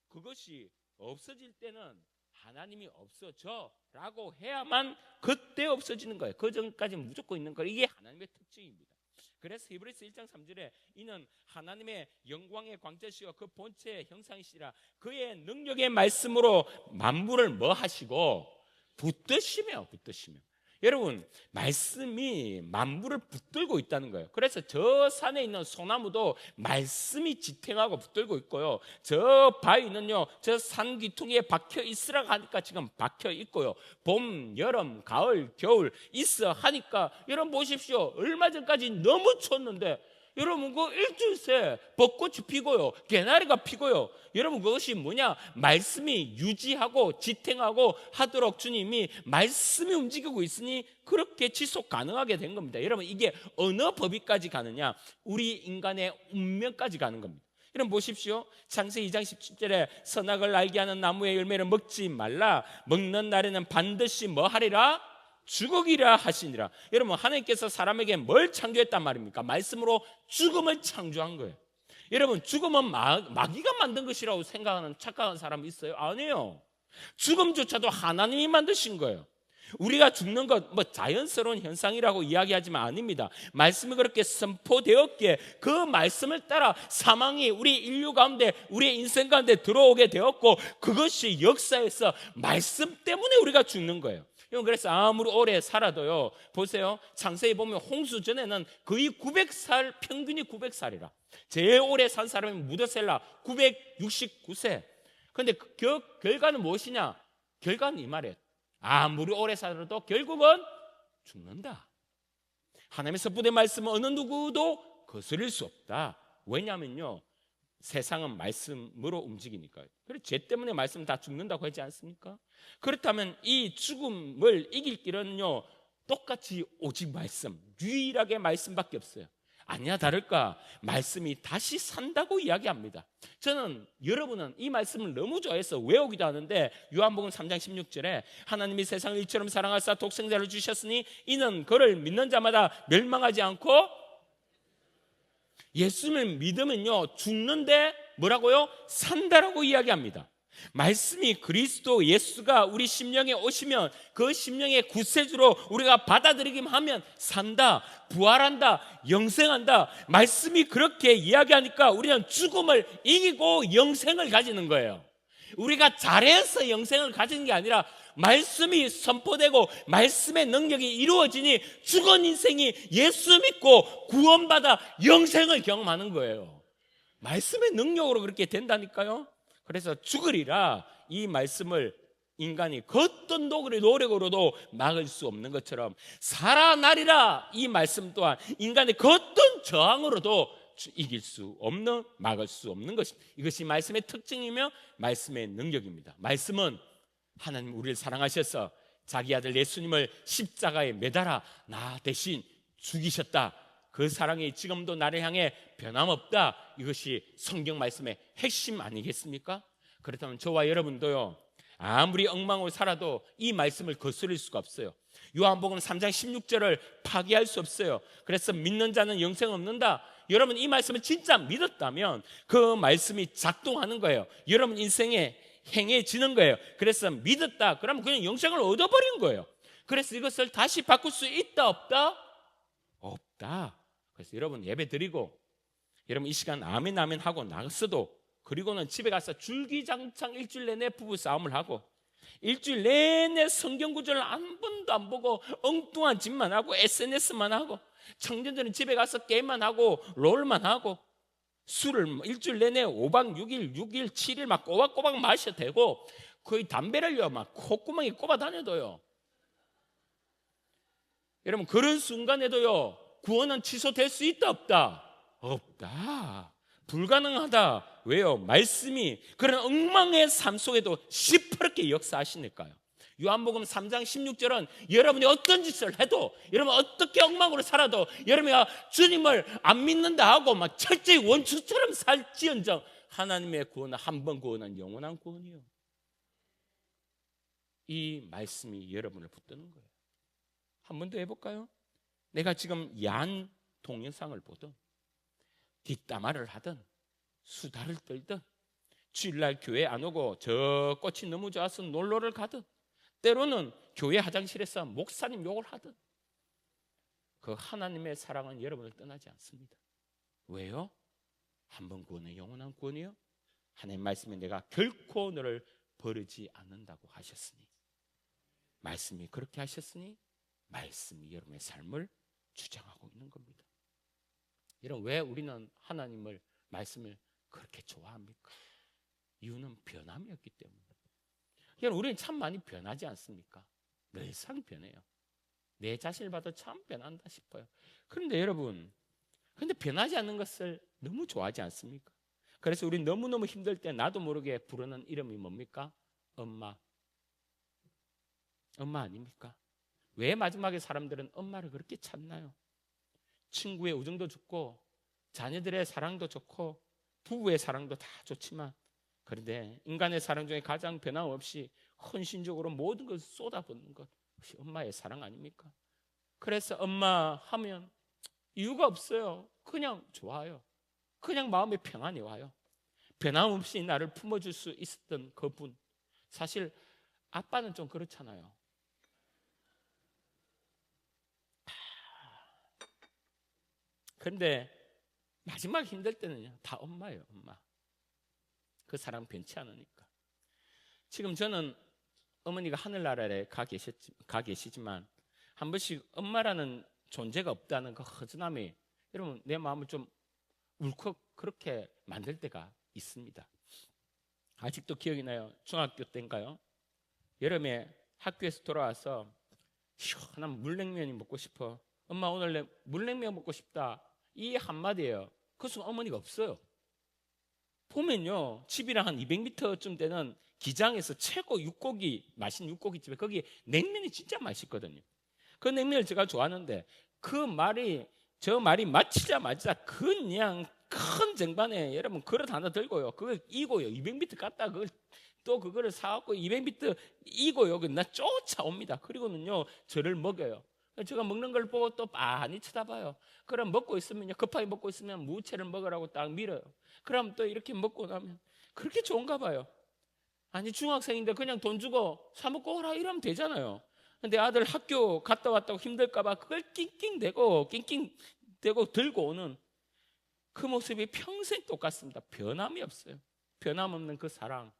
그것이 없어질 때는 하나님이 없어져 라고 해야만 그때 없어지는 거예요. 그 전까지는 무조건 있는 거예요. 이게 하나님의 특징입니다. 그래서 히브리서 1장 3절에 이는 하나님의 영광의 광자시와 그 본체의 형상이시라 그의 능력의 말씀으로 만물을 뭐 하시고 붙드시며. 여러분, 말씀이 만물을 붙들고 있다는 거예요. 그래서 저 산에 있는 소나무도 말씀이 지탱하고 붙들고 있고요. 저 바위는요, 저 산 귀퉁이에 박혀 있으라 하니까 지금 박혀 있고요. 봄, 여름, 가을, 겨울 있어 하니까 여러분 보십시오. 얼마 전까지 너무 추웠는데 여러분 그 일주일 새 벚꽃이 피고요, 개나리가 피고요. 여러분 그것이 뭐냐? 말씀이 유지하고 지탱하고 하도록 주님이 말씀이 움직이고 있으니 그렇게 지속 가능하게 된 겁니다. 여러분 이게 어느 법이까지 가느냐? 우리 인간의 운명까지 가는 겁니다. 여러분 보십시오. 창세기 2장 17절에 선악을 알게 하는 나무의 열매를 먹지 말라. 먹는 날에는 반드시 뭐 하리라? 죽으리라 하시니라. 여러분 하나님께서 사람에게 뭘 창조했단 말입니까? 말씀으로 죽음을 창조한 거예요. 여러분 죽음은 마귀가 만든 것이라고 생각하는 착각한 사람이 있어요? 아니에요. 죽음조차도 하나님이 만드신 거예요. 우리가 죽는 것 뭐 자연스러운 현상이라고 이야기하지만 아닙니다. 말씀이 그렇게 선포되었기에 그 말씀을 따라 사망이 우리 인류 가운데 우리의 인생 가운데 들어오게 되었고 그것이 역사에서 말씀 때문에 우리가 죽는 거예요. 그래서 아무리 오래 살아도요, 보세요. 창세기 보면 홍수 전에는 거의 900살, 평균이 900살이라. 제일 오래 산 사람이 무드셀라 969세. 근데 그 결과는 무엇이냐? 결과는 이 말이에요. 아무리 오래 살아도 결국은 죽는다. 하나님의 선포된 말씀은 어느 누구도 거스릴 수 없다. 왜냐하면요, 세상은 말씀으로 움직이니까요. 그래서 죄 때문에 말씀은 다 죽는다고 하지 않습니까? 그렇다면 이 죽음을 이길 길은요, 똑같이 오직 말씀, 유일하게 말씀밖에 없어요. 아니야 다를까 말씀이 다시 산다고 이야기합니다. 저는 여러분은 이 말씀을 너무 좋아해서 외우기도 하는데, 요한복음 3장 16절에 하나님이 세상을 이처럼 사랑하사 독생자를 주셨으니 이는 그를 믿는 자마다 멸망하지 않고, 예수님을 믿으면요 죽는데 뭐라고요? 산다라고 이야기합니다. 말씀이 그리스도 예수가 우리 심령에 오시면 그 심령의 구세주로 우리가 받아들이기만 하면 산다, 부활한다, 영생한다. 말씀이 그렇게 이야기하니까 우리는 죽음을 이기고 영생을 가지는 거예요. 우리가 잘해서 영생을 가지는 게 아니라 말씀이 선포되고 말씀의 능력이 이루어지니 죽은 인생이 예수 믿고 구원받아 영생을 경험하는 거예요. 말씀의 능력으로 그렇게 된다니까요. 그래서 죽으리라, 이 말씀을 인간이 그 어떤 노력으로도 막을 수 없는 것처럼 살아나리라, 이 말씀 또한 인간의 그 어떤 저항으로도 이길 수 없는, 막을 수 없는 것입니다. 이것이 말씀의 특징이며 말씀의 능력입니다. 말씀은 하나님 우리를 사랑하셔서 자기 아들 예수님을 십자가에 매달아 나 대신 죽이셨다. 그 사랑이 지금도 나를 향해 변함없다. 이것이 성경 말씀의 핵심 아니겠습니까? 그렇다면 저와 여러분도요, 아무리 엉망으로 살아도 이 말씀을 거스릴 수가 없어요. 요한복음 3장 16절을 파기할 수 없어요. 그래서 믿는 자는 영생 얻는다. 여러분 이 말씀을 진짜 믿었다면 그 말씀이 작동하는 거예요. 여러분 인생에 행해지는 거예요. 그래서 믿었다 그러면 그냥 영생을 얻어버린 거예요. 그래서 이것을 다시 바꿀 수 있다 없다? 없다. 그래서 여러분 예배 드리고 여러분 이 시간 아멘 아멘 하고 나갔어도, 그리고는 집에 가서 줄기장창 일주일 내내 부부 싸움을 하고 일주일 내내 성경 구절을 한 번도 안 보고 엉뚱한 짓만 하고 SNS만 하고 청년들은 집에 가서 게임만 하고 롤만 하고 술을 일주일 내내 5박 6일 6일 7일 막 꼬박꼬박 마셔도 되고 거의 담배를요 막 콧구멍에 꼽아 다녀도요, 여러분 그런 순간에도요 구원은 취소될 수 있다 없다? 없다. 불가능하다. 왜요? 말씀이 그런 엉망의 삶 속에도 시퍼렇게 역사하시니까요. 요한복음 3장 16절은 여러분이 어떤 짓을 해도, 여러분 어떻게 엉망으로 살아도, 여러분이 주님을 안 믿는다 하고 막 철저히 원수처럼 살지언정 하나님의 구원은 한 번 구원은 영원한 구원이요. 이 말씀이 여러분을 붙드는 거예요. 한 번 더 해볼까요? 내가 지금 야한 동영상을 보든 뒷담화를 하든 수다를 떨든 주일날 교회 안 오고 저 꽃이 너무 좋아서 놀러를 가든 때로는 교회 화장실에서 목사님 욕을 하든 그 하나님의 사랑은 여러분을 떠나지 않습니다. 왜요? 한 번 구원은 영원한 구원이요. 하나님 말씀에 내가 결코 너를 버리지 않는다고 하셨으니, 말씀이 그렇게 하셨으니 말씀이 여러분의 삶을 주장하고 있는 겁니다. 여러분 왜 우리는 하나님을, 말씀을 그렇게 좋아합니까? 이유는 변함이 없기 때문에. 여러분 우리는 참 많이 변하지 않습니까? 늘상 변해요. 내 자신을 봐도 참 변한다 싶어요. 그런데 여러분, 근데 변하지 않는 것을 너무 좋아하지 않습니까? 그래서 우리 너무너무 힘들 때 나도 모르게 부르는 이름이 뭡니까? 엄마. 엄마 아닙니까? 왜 마지막에 사람들은 엄마를 그렇게 찾나요? 친구의 우정도 좋고 자녀들의 사랑도 좋고 부부의 사랑도 다 좋지만, 그런데 인간의 사랑 중에 가장 변함없이 헌신적으로 모든 것을 쏟아붓는 것, 그것이 엄마의 사랑 아닙니까? 그래서 엄마 하면 이유가 없어요. 그냥 좋아요. 그냥 마음에 평안이 와요. 변함없이 나를 품어줄 수 있었던 그분, 사실 아빠는 좀 그렇잖아요. 그런데 마지막 힘들 때는요 다 엄마예요. 엄마. 그 사랑 변치 않으니까. 지금 저는 어머니가 하늘나라에 가 계시지만 한 번씩 엄마라는 존재가 없다는 그 허전함이 여러분 내 마음을 좀 울컥 그렇게 만들 때가 있습니다. 아직도 기억이 나요. 중학교 때인가요? 여름에 학교에서 돌아와서 시원한 물냉면이 먹고 싶어. 엄마 오늘 내 물냉면 먹고 싶다. 이 한마디예요. 그 순간 어머니가 없어요. 보면요 집이랑 한 200m쯤 되는 기장에서 최고 육고기, 맛있는 육고기집에 거기 냉면이 진짜 맛있거든요. 그 냉면을 제가 좋아하는데 저 말이 마치자마자 그냥 큰 쟁반에 여러분 그릇 하나 들고요, 그걸 이고요 200m 갔다 그거를 사갖고 200m 이고요 나 쫓아옵니다. 그리고는요 저를 먹여요. 제가 먹는 걸 보고 또 많이 쳐다봐요. 그럼 먹고 있으면요, 급하게 먹고 있으면 무채를 먹으라고 딱 밀어요. 그럼 또 이렇게 먹고 나면 그렇게 좋은가 봐요. 아니 중학생인데 그냥 돈 주고 사 먹고 오라 이러면 되잖아요. 근데 아들 학교 갔다 왔다고 힘들까 봐 그걸 낑낑대고 들고 오는 그 모습이 평생 똑같습니다. 변함이 없어요. 변함없는 그 사랑,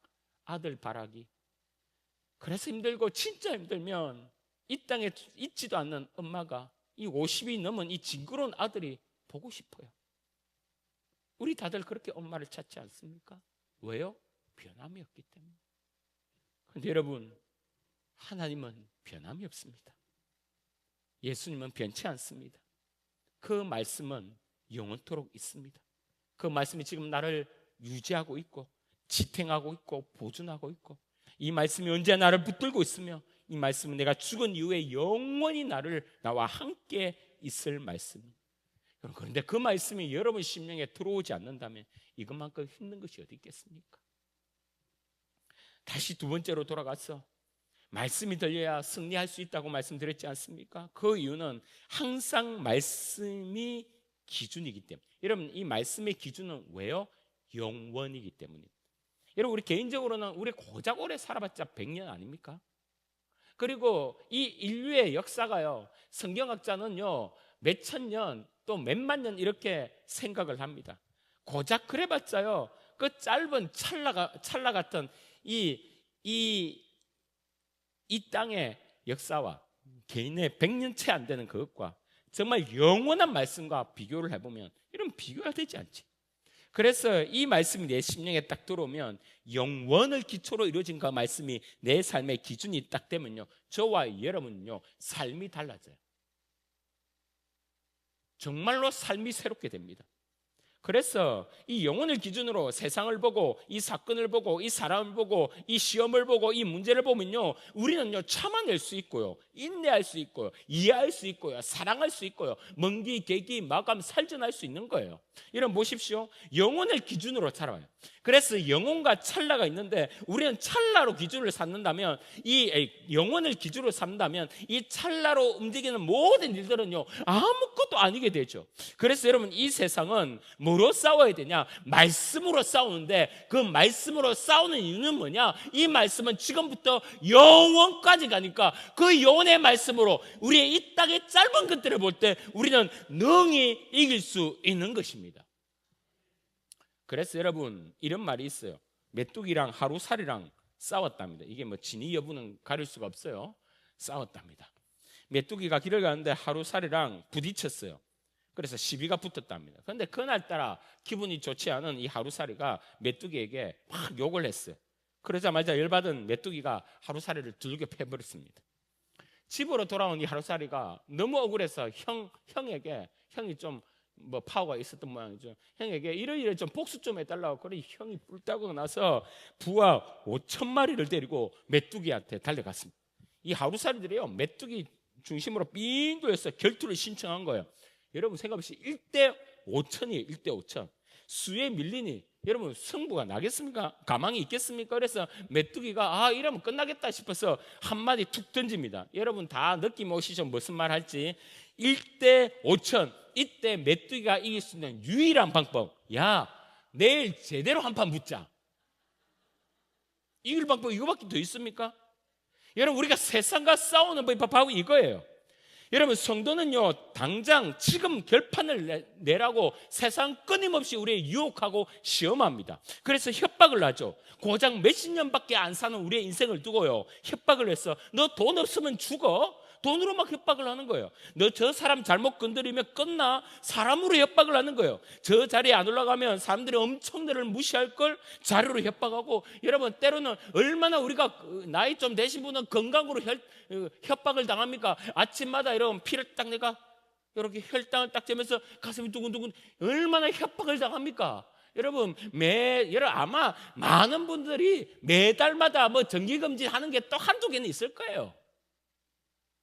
아들 바라기. 그래서 힘들고 진짜 힘들면 이 땅에 있지도 않는 엄마가 이 50이 넘은 이 징그러운 아들이 보고 싶어요. 우리 다들 그렇게 엄마를 찾지 않습니까? 왜요? 변함이 없기 때문에. 그런데 여러분, 하나님은 변함이 없습니다. 예수님은 변치 않습니다. 그 말씀은 영원토록 있습니다. 그 말씀이 지금 나를 유지하고 있고 지탱하고 있고 보존하고 있고, 이 말씀이 언제 나를 붙들고 있으며 이 말씀은 내가 죽은 이후에 영원히 나와 함께 있을 말씀입니다. 그런데 그 말씀이 여러분 심령에 들어오지 않는다면 이것만큼 힘든 것이 어디 있겠습니까? 다시 두 번째로 돌아가서 말씀이 들려야 승리할 수 있다고 말씀드렸지 않습니까? 그 이유는 항상 말씀이 기준이기 때문에. 여러분 이 말씀의 기준은 왜요? 영원이기 때문입니다. 여러분 우리 개인적으로는 우리 고작 오래 살아봤자 100년 아닙니까? 그리고 이 인류의 역사가요, 성경학자는요 몇천 년 또 몇만 년 이렇게 생각을 합니다. 고작 그래봤자요 그 짧은 찰나 같은 이 땅의 역사와 개인의 100년 채 안 되는 그것과 정말 영원한 말씀과 비교를 해보면 이런 비교가 되지 않지. 그래서 이 말씀이 내 심령에 딱 들어오면 영원을 기초로 이루어진 그 말씀이 내 삶의 기준이 딱 되면요 저와 여러분은요 삶이 달라져요. 정말로 삶이 새롭게 됩니다. 그래서 이 영혼을 기준으로 세상을 보고 이 사건을 보고 이 사람을 보고 이 시험을 보고 이 문제를 보면요 우리는요 참아낼 수 있고요 인내할 수 있고요 이해할 수 있고요 사랑할 수 있고요 먼기 계기 마감 살전할 수 있는 거예요. 여러분 보십시오. 영혼을 기준으로 살아요. 그래서 영혼과 찰나가 있는데 우리는 찰나로 기준을 삼는다면 이 영혼을 기준으로 삼는다면 이 찰나로 움직이는 모든 일들은요 아무것도 아니게 되죠. 그래서 여러분 이 세상은 뭐로 싸워야 되냐? 말씀으로 싸우는데 그 말씀으로 싸우는 이유는 뭐냐? 이 말씀은 지금부터 영원까지 가니까 그 영혼의 말씀으로 우리의 이 땅의 짧은 것들을 볼 때 우리는 능히 이길 수 있는 것입니다. 그래서 여러분 이런 말이 있어요. 메뚜기랑 하루살이랑 싸웠답니다. 이게 뭐 진위 여부는 가릴 수가 없어요. 싸웠답니다. 메뚜기가 길을 가는데 하루살이랑 부딪혔어요. 그래서 시비가 붙었답니다. 그런데 그날따라 기분이 좋지 않은 이 하루살이가 메뚜기에게 막 욕을 했어요. 그러자마자 열받은 메뚜기가 하루살이를 두들겨 패버렸습니다. 집으로 돌아온 이 하루살이가 너무 억울해서 형이 좀 뭐 파워가 있었던 모양이죠. 형에게 이러이러 좀 복수 좀 해달라고. 그래 형이 뿔 따고 나서 부하 5,000마리를 데리고 메뚜기한테 달려갔습니다. 이 하루살이들이요 메뚜기 중심으로 삥 돌려서 결투를 신청한 거예요. 여러분 생각해보시죠. 1대 5천이에요. 1대 5천. 수에 밀리니 여러분 승부가 나겠습니까? 가망이 있겠습니까? 그래서 메뚜기가 이러면 끝나겠다 싶어서 한마디 툭 던집니다. 여러분 다 느낌 오시죠? 무슨 말 할지. 1대 5천. 이때 메뚜기가 이길 수 있는 유일한 방법. 야 내일 제대로 한판 붙자. 이길 방법 이거밖에 더 있습니까? 여러분 우리가 세상과 싸우는 방법이 이거예요. 여러분 성도는요 당장 지금 결판을 내라고 세상 끊임없이 우리의 유혹하고 시험합니다. 그래서 협박을 하죠. 고작 몇십 년밖에 안 사는 우리의 인생을 두고요 협박을 해서 너 돈 없으면 죽어. 돈으로 막 협박을 하는 거예요. 너 저 사람 잘못 건드리면 끝나. 사람으로 협박을 하는 거예요. 저 자리에 안 올라가면 사람들이 엄청 너를 무시할 걸 자료로 협박하고. 여러분 때로는 얼마나 우리가 나이 좀 되신 분은 건강으로 협박을 당합니까? 아침마다 이러면 피를 딱 내가 이렇게 혈당을 딱 재면서 가슴이 두근두근 얼마나 협박을 당합니까? 여러분 아마 많은 분들이 매달마다 뭐 정기검진 하는 게 또 한두 개는 있을 거예요.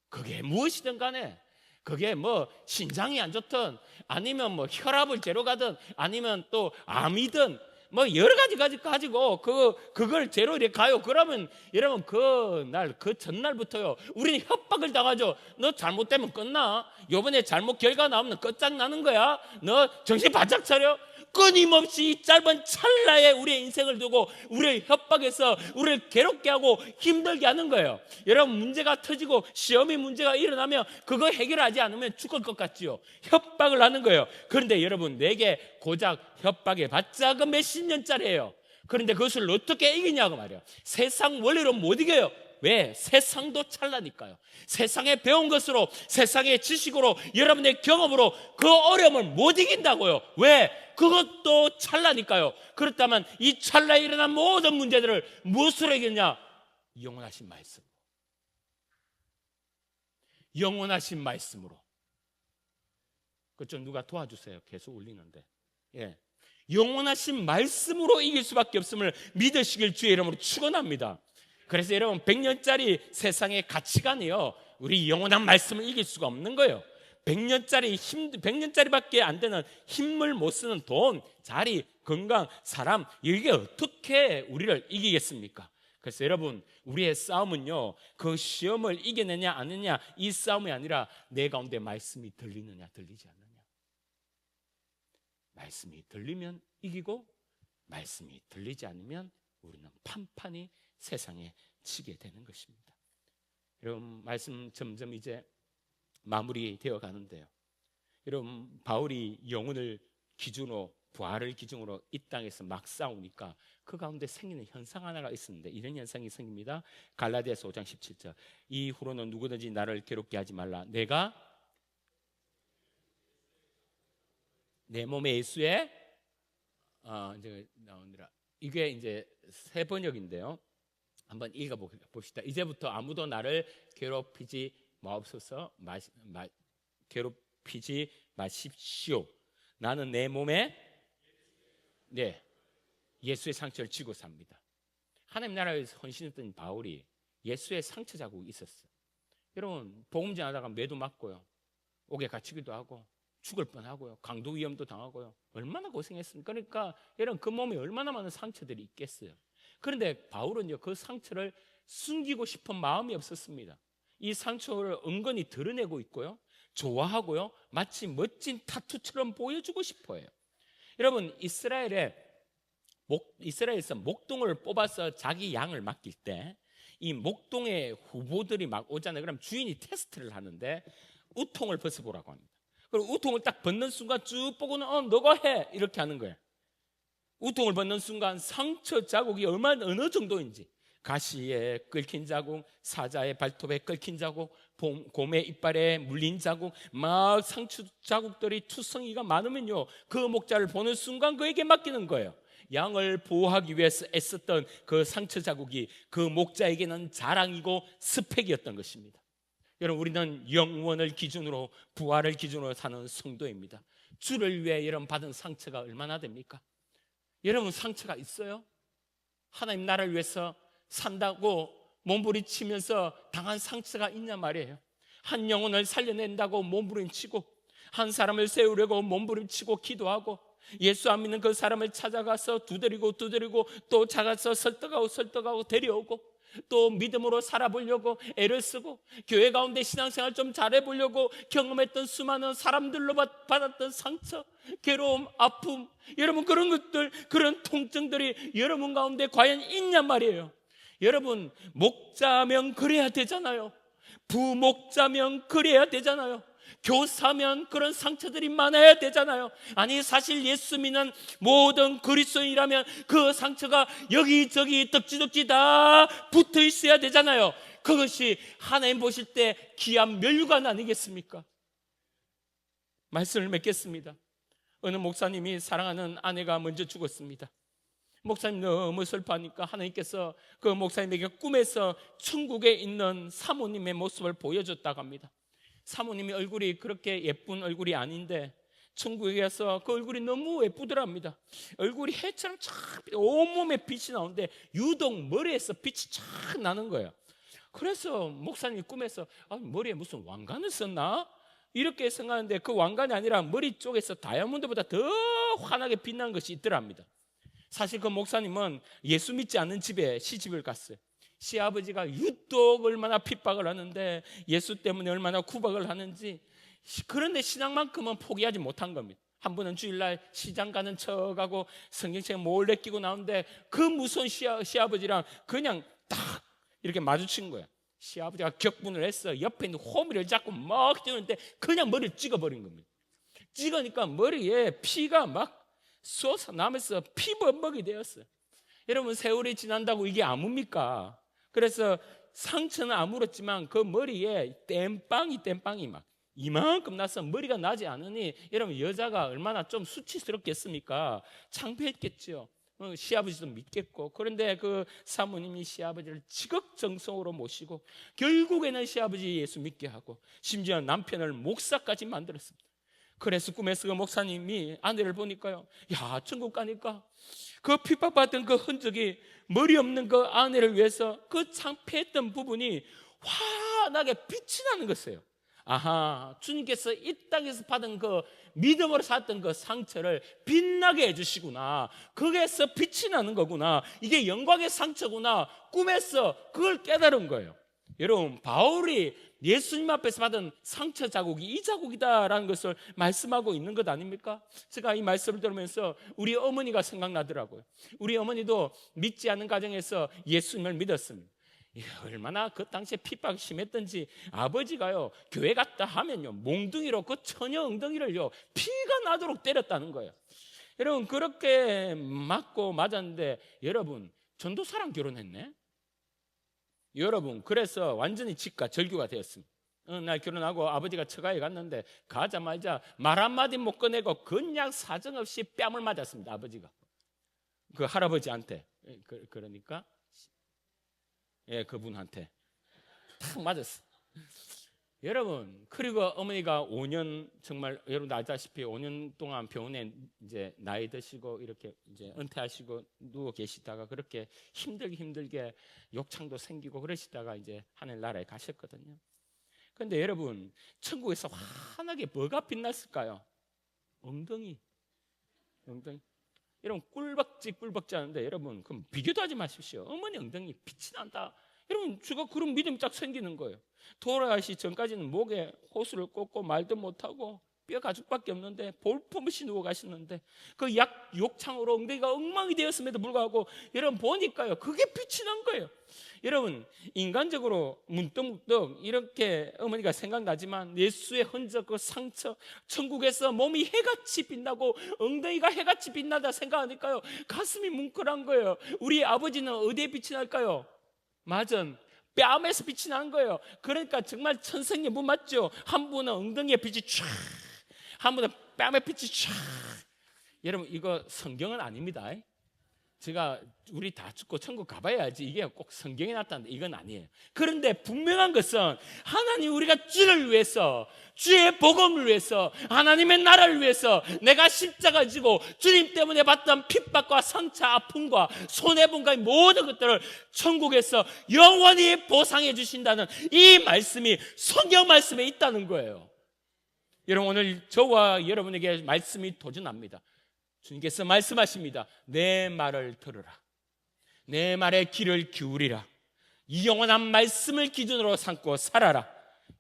그게 무엇이든 간에 그게 뭐 신장이 안 좋든 아니면 뭐 혈압을 재러 가든 아니면 또 암이든 뭐 여러 가지 가지고 그걸 재러 이렇게 가요. 그러면 여러분 그 전날부터요 우리는 협박을 당하죠. 너 잘못되면 끝나. 요번에 잘못 결과 나오면 끝장나는 거야. 너 정신 바짝 차려. 끊임없이 이 짧은 찰나에 우리의 인생을 두고 우리를 협박해서 우리를 괴롭게 하고 힘들게 하는 거예요. 여러분 문제가 터지고 시험의 문제가 일어나면 그거 해결하지 않으면 죽을 것 같지요. 협박을 하는 거예요. 그런데 여러분 내게 고작 협박해 봤자 그 몇십 년짜리예요. 그런데 그것을 어떻게 이기냐고 말이에요. 세상 원리로 못 이겨요. 왜? 세상도 찰나니까요. 세상에 배운 것으로 세상의 지식으로 여러분의 경험으로 그 어려움을 못 이긴다고요. 왜? 그것도 찰나니까요. 그렇다면 이 찰나에 일어난 모든 문제들을 무엇으로 이겼냐? 영원하신 말씀. 영원하신 말씀으로. 그 좀 누가 도와주세요. 계속 울리는데. 예. 영원하신 말씀으로 이길 수밖에 없음을 믿으시길 주의 이름으로 축원합니다. 그래서 여러분 100년짜리 세상의 가치관이요 우리 영원한 말씀을 이길 수가 없는 거예요. 100년짜리밖에 안 되는 힘을 못 쓰는 돈, 자리, 건강, 사람 이게 어떻게 우리를 이기겠습니까? 그래서 여러분 우리의 싸움은요 그 시험을 이겨내냐 안 하느냐 이 싸움이 아니라 내 가운데 말씀이 들리느냐 들리지 않느냐. 말씀이 들리면 이기고 말씀이 들리지 않으면 우리는 판판이 세상에 치게 되는 것입니다. 여러분, 말씀 점점 이제 마무리되어 가는데요. 여러분, 바울이 영혼을 기준으로, 부활을 기준으로 이 땅에서 막 싸우니까 그 가운데 생기는 현상 하나가 있었는데, 이런 현상이 생깁니다. 갈라디아서 5장 17절, 이후로는 누구든지 나를 괴롭게 하지 말라. 내가 내 몸에 예수의 이제 나오느라. 이게 이제 새 번역인데요. 한번 읽어 봅시다. 이제부터 아무도 나를 괴롭히지 마옵소서. 괴롭히지 마십시오. 나는 내 몸에 예수의 상처를 쥐고 삽니다. 하나님 나라에서 헌신했던 바울이 예수의 상처 자국이 있었어요. 여러분, 복음 전하다가 매도 맞고요, 옥에 갇히기도 하고 죽을 뻔하고요, 강도 위험도 당하고요, 얼마나 고생했습니까? 그러니까 여러분, 그 몸에 얼마나 많은 상처들이 있겠어요. 그런데 바울은요, 그 상처를 숨기고 싶은 마음이 없었습니다. 이 상처를 은근히 드러내고 있고요, 좋아하고요, 마치 멋진 타투처럼 보여주고 싶어요. 여러분, 이스라엘에서 목동을 뽑아서 자기 양을 맡길 때 이 목동의 후보들이 막 오잖아요. 그럼 주인이 테스트를 하는데 우통을 벗어보라고 합니다. 그리고 우통을 딱 벗는 순간 쭉 보고는 너가 해, 이렇게 하는 거예요. 우통을 벗는 순간 상처 자국이 어느 정도인지, 가시에 끓긴 자국, 사자의 발톱에 끓긴 자국, 곰의 이빨에 물린 자국, 막 상처 자국들이 투성이가 많으면요, 그 목자를 보는 순간 그에게 맡기는 거예요. 양을 보호하기 위해서 애썼던 그 상처 자국이 그 목자에게는 자랑이고 스펙이었던 것입니다. 여러분, 우리는 영원을 기준으로, 부활을 기준으로 사는 성도입니다. 주를 위해 여러분 받은 상처가 얼마나 됩니까? 여러분, 상처가 있어요? 하나님 나라를 위해서 산다고 몸부림치면서 당한 상처가 있냐 말이에요. 한 영혼을 살려낸다고 몸부림치고, 한 사람을 세우려고 몸부림치고 기도하고, 예수 안 믿는 그 사람을 찾아가서 두드리고 또 찾아가서 설득하고 데려오고, 또 믿음으로 살아보려고 애를 쓰고, 교회 가운데 신앙생활 좀 잘해보려고 경험했던 수많은 사람들로 받았던 상처, 괴로움, 아픔, 여러분, 그런 것들, 그런 통증들이 여러분 가운데 과연 있냔 말이에요. 여러분, 목자면 그래야 되잖아요. 부목자면 그래야 되잖아요. 교사면 그런 상처들이 많아야 되잖아요. 아니, 사실 예수 믿는 모든 그리스도인이라면 그 상처가 여기저기 덕지덕지 다 붙어 있어야 되잖아요. 그것이 하나님 보실 때 귀한 멸관 아니겠습니까? 말씀을 맺겠습니다. 어느 목사님이 사랑하는 아내가 먼저 죽었습니다. 목사님 너무 슬퍼하니까 하나님께서 그 목사님에게 꿈에서 천국에 있는 사모님의 모습을 보여줬다고 합니다. 사모님이 얼굴이 그렇게 예쁜 얼굴이 아닌데 천국에 가서 그 얼굴이 너무 예쁘더랍니다. 얼굴이 해처럼 쫙 온몸에 빛이 나오는데 유독 머리에서 빛이 쫙 나는 거예요. 그래서 목사님이 꿈에서 머리에 무슨 왕관을 썼나? 이렇게 생각하는데 그 왕관이 아니라 머리 쪽에서 다이아몬드보다 더 환하게 빛나는 것이 있더랍니다. 사실 그 목사님은 예수 믿지 않는 집에 시집을 갔어요. 시아버지가 유독 얼마나 핍박을 하는데, 예수 때문에 얼마나 구박을 하는지, 그런데 신앙만큼은 포기하지 못한 겁니다. 한 번은 주일날 시장 가는 척하고 성경책 몰래 끼고 나오는데 그 무서운 시아버지랑 그냥 딱 이렇게 마주친 거야. 시아버지가 격분을 했어. 옆에 있는 호미를 잡고 막 뛰는데 그냥 머리를 찍어버린 겁니다. 찍으니까 머리에 피가 막 쏟아나면서 피범벅이 되었어요. 여러분, 세월이 지난다고 이게 아무입니까? 그래서 상처는 아물었지만 그 머리에 땜빵이 막 이만큼 나서 머리가 나지 않으니, 여러분, 여자가 얼마나 좀 수치스럽겠습니까? 창피했겠죠. 시아버지도 믿겠고. 그런데 그 사모님이 시아버지를 지극정성으로 모시고 결국에는 시아버지 예수 믿게 하고 심지어 남편을 목사까지 만들었습니다. 그래서 꿈에서 그 목사님이 아내를 보니까요, 야, 천국 가니까 그 핍박받던 그 흔적이 머리 없는 그 아내를 위해서 그 창피했던 부분이 환하게 빛이 나는 것이에요. 아하, 주님께서 이 땅에서 받은 그 믿음으로 살았던 그 상처를 빛나게 해주시구나. 거기에서 빛이 나는 거구나. 이게 영광의 상처구나. 꿈에서 그걸 깨달은 거예요. 여러분, 바울이 예수님 앞에서 받은 상처 자국이 이 자국이다라는 것을 말씀하고 있는 것 아닙니까? 제가 이 말씀을 들으면서 우리 어머니가 생각나더라고요. 우리 어머니도 믿지 않는 가정에서 예수님을 믿었습니다. 얼마나 그 당시에 핍박 심했던지 아버지가요 교회 갔다 하면요 몽둥이로 그 처녀 엉덩이를요 피가 나도록 때렸다는 거예요. 여러분 그렇게 맞고 맞았는데 여러분 전도사랑 결혼했네. 여러분 그래서 완전히 직과 절규가 되었습니다. 어느 날 결혼하고 아버지가 처가에 갔는데 가자마자 말 한마디 못 꺼내고 그냥 사정없이 뺨을 맞았습니다. 아버지가 그 할아버지한테. 그러니까 예, 그분한테 탁 맞았어. 여러분 그리고 어머니가 5년 정말 여러분 알다시피 5년 동안 병원에 이제 나이 드시고 이렇게 이제 은퇴하시고 누워 계시다가 그렇게 힘들게 욕창도 생기고 그러시다가 이제 하늘나라에 가셨거든요. 그런데 여러분 천국에서 환하게 뭐가 빛났을까요? 엉덩이. 여러분 꿀벅지 하는데 여러분 그럼 비교도 하지 마십시오. 어머니 엉덩이 빛이 난다. 여러분 제가 그런 믿음이 딱 생기는 거예요. 돌아가시 전까지는 목에 호수를 꽂고 말도 못하고 뼈 가죽밖에 없는데 볼품없이 누워 가시는데 그 욕창으로 엉덩이가 엉망이 되었음에도 불구하고 여러분 보니까요 그게 빛이 난 거예요. 여러분 인간적으로 문득 이렇게 어머니가 생각나지만 예수의 흔적 그 상처 천국에서 몸이 해같이 빛나고 엉덩이가 해같이 빛나다 생각하니까요 가슴이 뭉클한 거예요. 우리 아버지는 어디에 빛이 날까요? 맞아 뺨에서 빛이 난 거예요. 그러니까 정말 천생연분 맞죠? 한 분은 엉덩이에 빛이 촤 한 분은 뺨에 빛이 촤. 여러분 이거 성경은 아닙니다. 제가 우리 다 죽고 천국 가봐야지 이게 꼭 성경에 나타난다 이건 아니에요. 그런데 분명한 것은 하나님 우리가 주를 위해서 주의 복음을 위해서 하나님의 나라를 위해서 내가 십자가 지고 주님 때문에 받던 핍박과 상처 아픔과 손해본과 모든 것들을 천국에서 영원히 보상해 주신다는 이 말씀이 성경 말씀에 있다는 거예요. 여러분 오늘 저와 여러분에게 말씀이 도전합니다. 주님께서 말씀하십니다. 내 말을 들으라. 내 말에 귀를 기울이라. 이 영원한 말씀을 기준으로 삼고 살아라.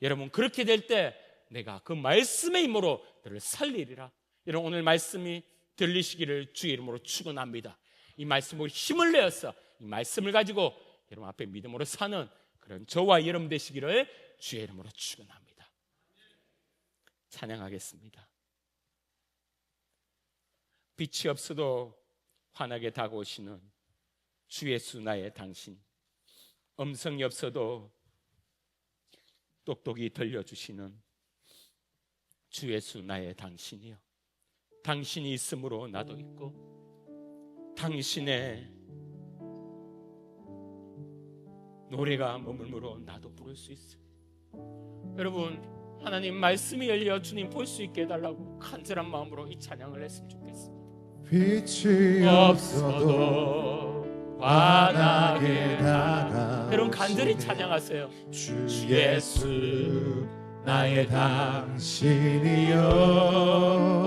여러분 그렇게 될 때 내가 그 말씀의 힘으로 너를 살리리라. 여러분 오늘 말씀이 들리시기를 주의 이름으로 축원합니다. 이 말씀으로 힘을 내어서 이 말씀을 가지고 여러분 앞에 믿음으로 사는 그런 저와 여러분 되시기를 주의 이름으로 축원합니다. 찬양하겠습니다. 빛이 없어도 환하게 다가오시는 주 예수 나의 당신, 음성이 없어도 똑똑히 들려주시는 주 예수 나의 당신이요, 당신이 있으므로 나도 있고 당신의 노래가 머물므로 나도 부를 수 있어요. 여러분 하나님 말씀이 열려 주님 볼 수 있게 해달라고 간절한 마음으로 이 찬양을 했으면 좋겠습니다. 빛이 없어도 환하게 다가 여러분 간절히 찬양하세요. 주 예수 나의 당신이여,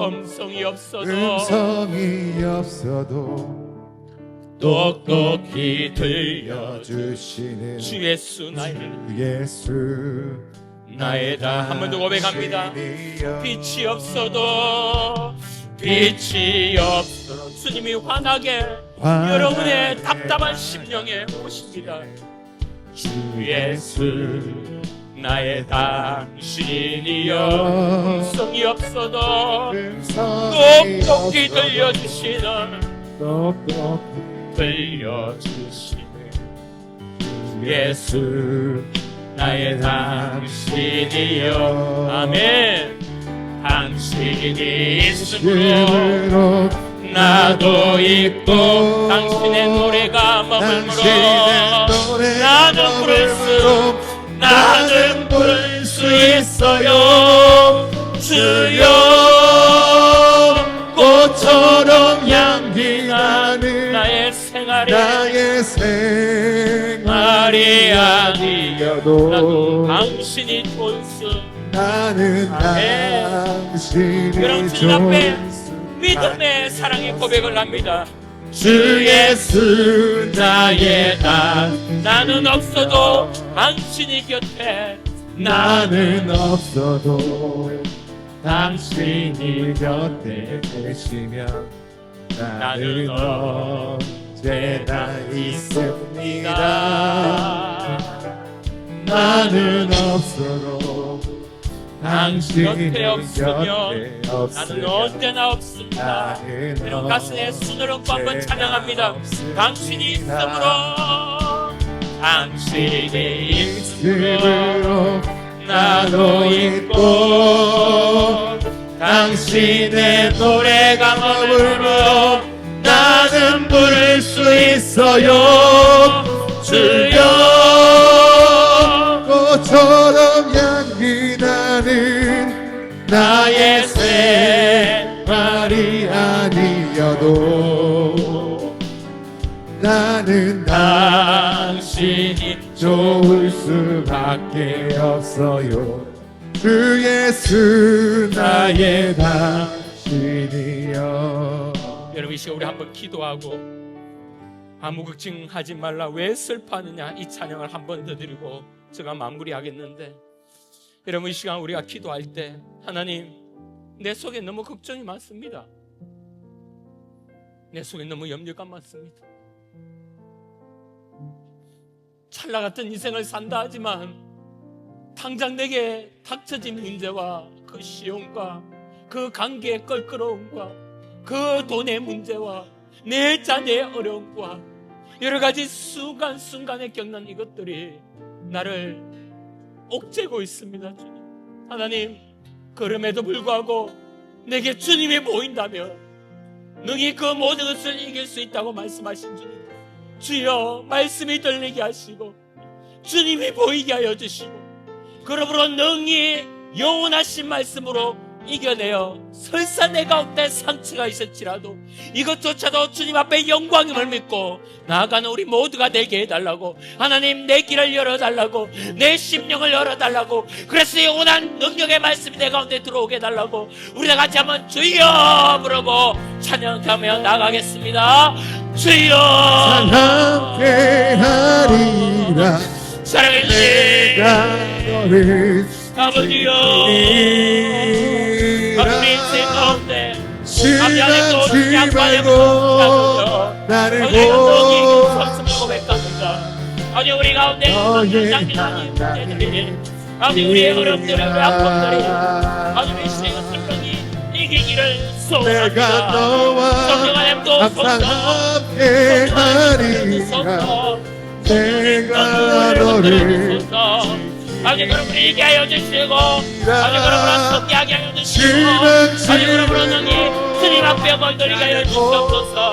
음성이 없어도 똑똑히 들려주시는 주 예수 나의 한 번 더 고백합니다. 빛이 없어도 주님이 환하게 여러분의 답답한 심령에 오십니다. 주 예수 나의 당신이여, 음성이 없어도 똑똑히 들려주시는 주 예수 나의 당신이여. 아멘. 당신이 있으므로 나도 있고 당신의 노래가 머물므로 나는 부를 수 있어요. 주여 꽃처럼 향기나는 나의 생활이 아니어도 나도 당신이 좋소. 나는 당신이 그럼 주님 앞에 믿음의 사랑의 고백을 합니다. 주 예수 나의 나는 없어도 당신이 곁에, 나는 없어도 당신이 곁에 계시면 나는 언제나 있습니다. 나는 없어도 당신은 곁에 없으면 곁에 없으면 나는 언제나 없습니다. 나는 여러분 가슴에 손을 얹고 한번 찬양합니다. 없습니다. 당신이 있음으로 당신이 있음으로 있음으로 나도 있고 당신의 노래가 머물러 나는 부를 수 있어요. 주여 꽃처럼 향기 나는 나의 생활이 아니어도 나는 당신이 좋을 수밖에 없어요. 주 예수 나의 당신이여. 여러분 이 시간 우리 한번 기도하고 아무 걱정하지 말라 왜 슬퍼하느냐 이 찬양을 한 번 더 드리고 제가 마무리하겠는데, 여러분 이 시간 우리가 기도할 때 하나님 내 속에 너무 걱정이 많습니다. 내 속에 너무 염려가 많습니다. 찰나 같은 인생을 산다 하지만 당장 내게 닥쳐진 문제와 그 시험과 그 관계의 껄끄러움과 그 돈의 문제와 내 자녀의 어려움과 여러 가지 순간순간에 겪는 이것들이 나를 옥죄고 있습니다. 주님, 하나님 그럼에도 불구하고 내게 주님이 보인다면 능히 그 모든 것을 이길 수 있다고 말씀하신 주님, 주여 말씀이 들리게 하시고 주님이 보이게 하여 주시고 그러므로 능히 영원하신 말씀으로 이겨내어 설사 내 가운데 상처가 있을지라도 이것조차도 주님 앞에 영광임을 믿고 나아가는 우리 모두가 되게 해달라고, 하나님 내 길을 열어달라고, 내 심령을 열어달라고, 그래서 영원한 능력의 말씀이 내 가운데 들어오게 해달라고 우리 다 같이 한번 주여 부르고 찬양하며 나가겠습니다. 주여 함께 하리라 사랑해 내가 너를 아버지여, 아버지 인생 가운데 실망치 말고 나를 성스럽고 고백합니다. 아니 우리 가운데 있는 장기나님 문제들이, 아니 우리의 어려움들이, 우리 아픔들이, 아니 우리 신의 설명이 이기기를 소원합니다. 성령 하나님도 항상 함께 하리라 내가 너를 아니 그러므로 이게 하여 주시고, 아니 그러므로 성리하게 하여 주시고, 아니 그러므로 능히 주님 앞에 멀더리게 하여 주시옵소서.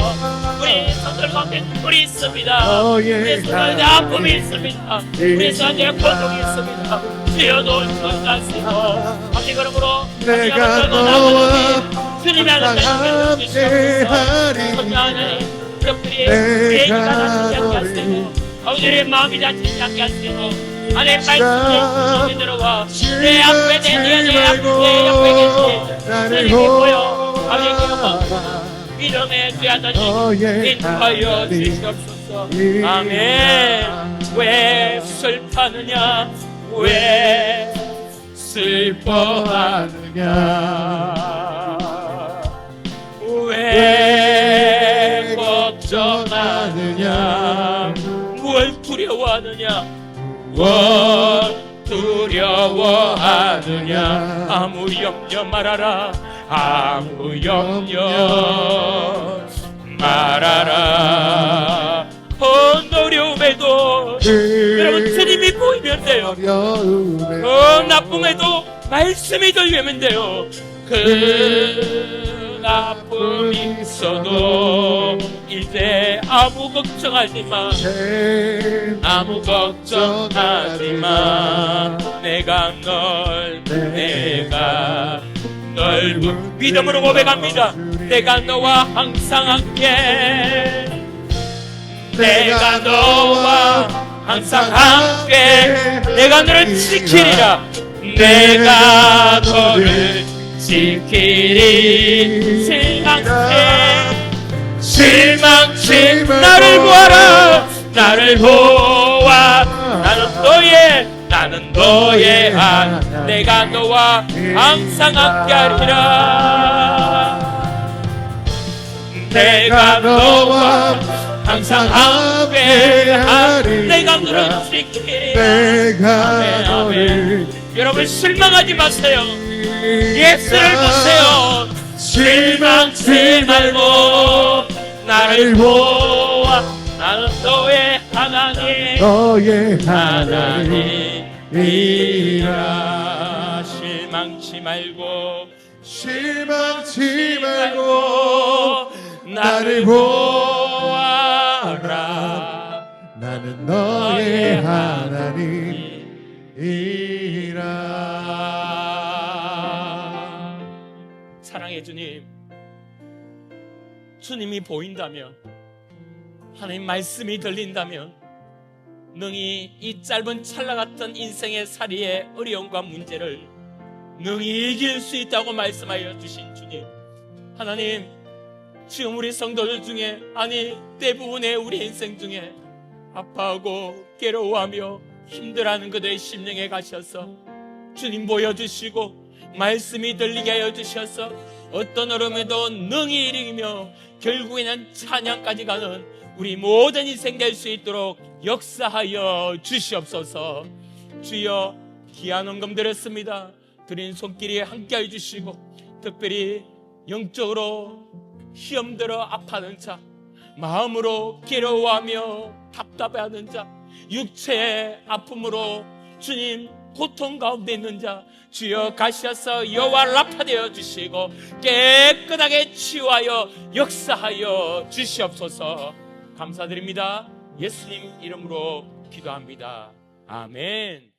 우리 성들 가운데 눈물이 있습니다. 우리 성들에 아픔이 있습니다. 우리 성들에 고통이 있습니다. 주여 도와주시옵소서. 아니 그러므로 내가 너와 주님의 항상 함께 하리라 여러분들이 내 얘기가 다치지 않게 하시고 아버지의 마음이 다치지 않게 하시고 하나님 말씀이 들어와 내 앞에 내 옆에 계신 주님이 보여 아버지의 믿음의 귀하다니 인도하여 주시옵소서. 아멘. 왜 슬퍼하느냐 왜 슬퍼하느냐 왜 걱정하느냐 뭘 두려워하느냐 뭘 두려워하느냐 아무 염려 말아라 아무 염려 말아라. 어려움에도 여러분 주님이 보이면 돼요. 나쁨에도 말씀이 들리면 돼요. 그 아픔이 있어도 이제 아무 걱정하지마 아무 걱정하지마 내가 널 믿음으로 고백합니다. 내가 너와 항상 함께 내가 너와 항상 함께 내가 너를 지키리라 내가 너를 지키리 실망치 나를 보아라 나를 보아 나는 너의 한 내가 너와 항상 함께하리라 내가 너와 항상 함께하리라. 내가 너를 지키리. 내가 너를 여러분 실망하지 마세요. 예수를 보세요. 실망치 말고 나를 보아. 나는 너의 하나님, 너의 하나님이라. 실망치 말고 실망치 말고 나를 보아라. 나는 너의 하나님이라. 사랑의 주님, 주님이 보인다면, 하나님 말씀이 들린다면 능히 이 짧은 찰나 같은 인생의 살이의 어려움과 문제를 능히 이길 수 있다고 말씀하여 주신 주님, 하나님, 지금 우리 성도들 중에, 아니 대부분의 우리 인생 중에 아파하고 괴로워하며 힘들어하는 그들의 심령에 가셔서 주님 보여주시고 말씀이 들리게 하여 주셔서 어떤 어려움에도 능히 일으키며 결국에는 찬양까지 가는 우리 모든 인생 될 수 있도록 역사하여 주시옵소서. 주여, 귀한 헌금 드렸습니다. 드린 손길이 함께해 주시고, 특별히 영적으로 시험들어 아파하는 자, 마음으로 괴로워하며 답답해하는 자, 육체의 아픔으로 주님 고통 가운데 있는 자, 주여 가셔서 여호와 라파 되어 주시고 깨끗하게 치유하여 역사하여 주시옵소서. 감사드립니다. 예수님 이름으로 기도합니다. 아멘.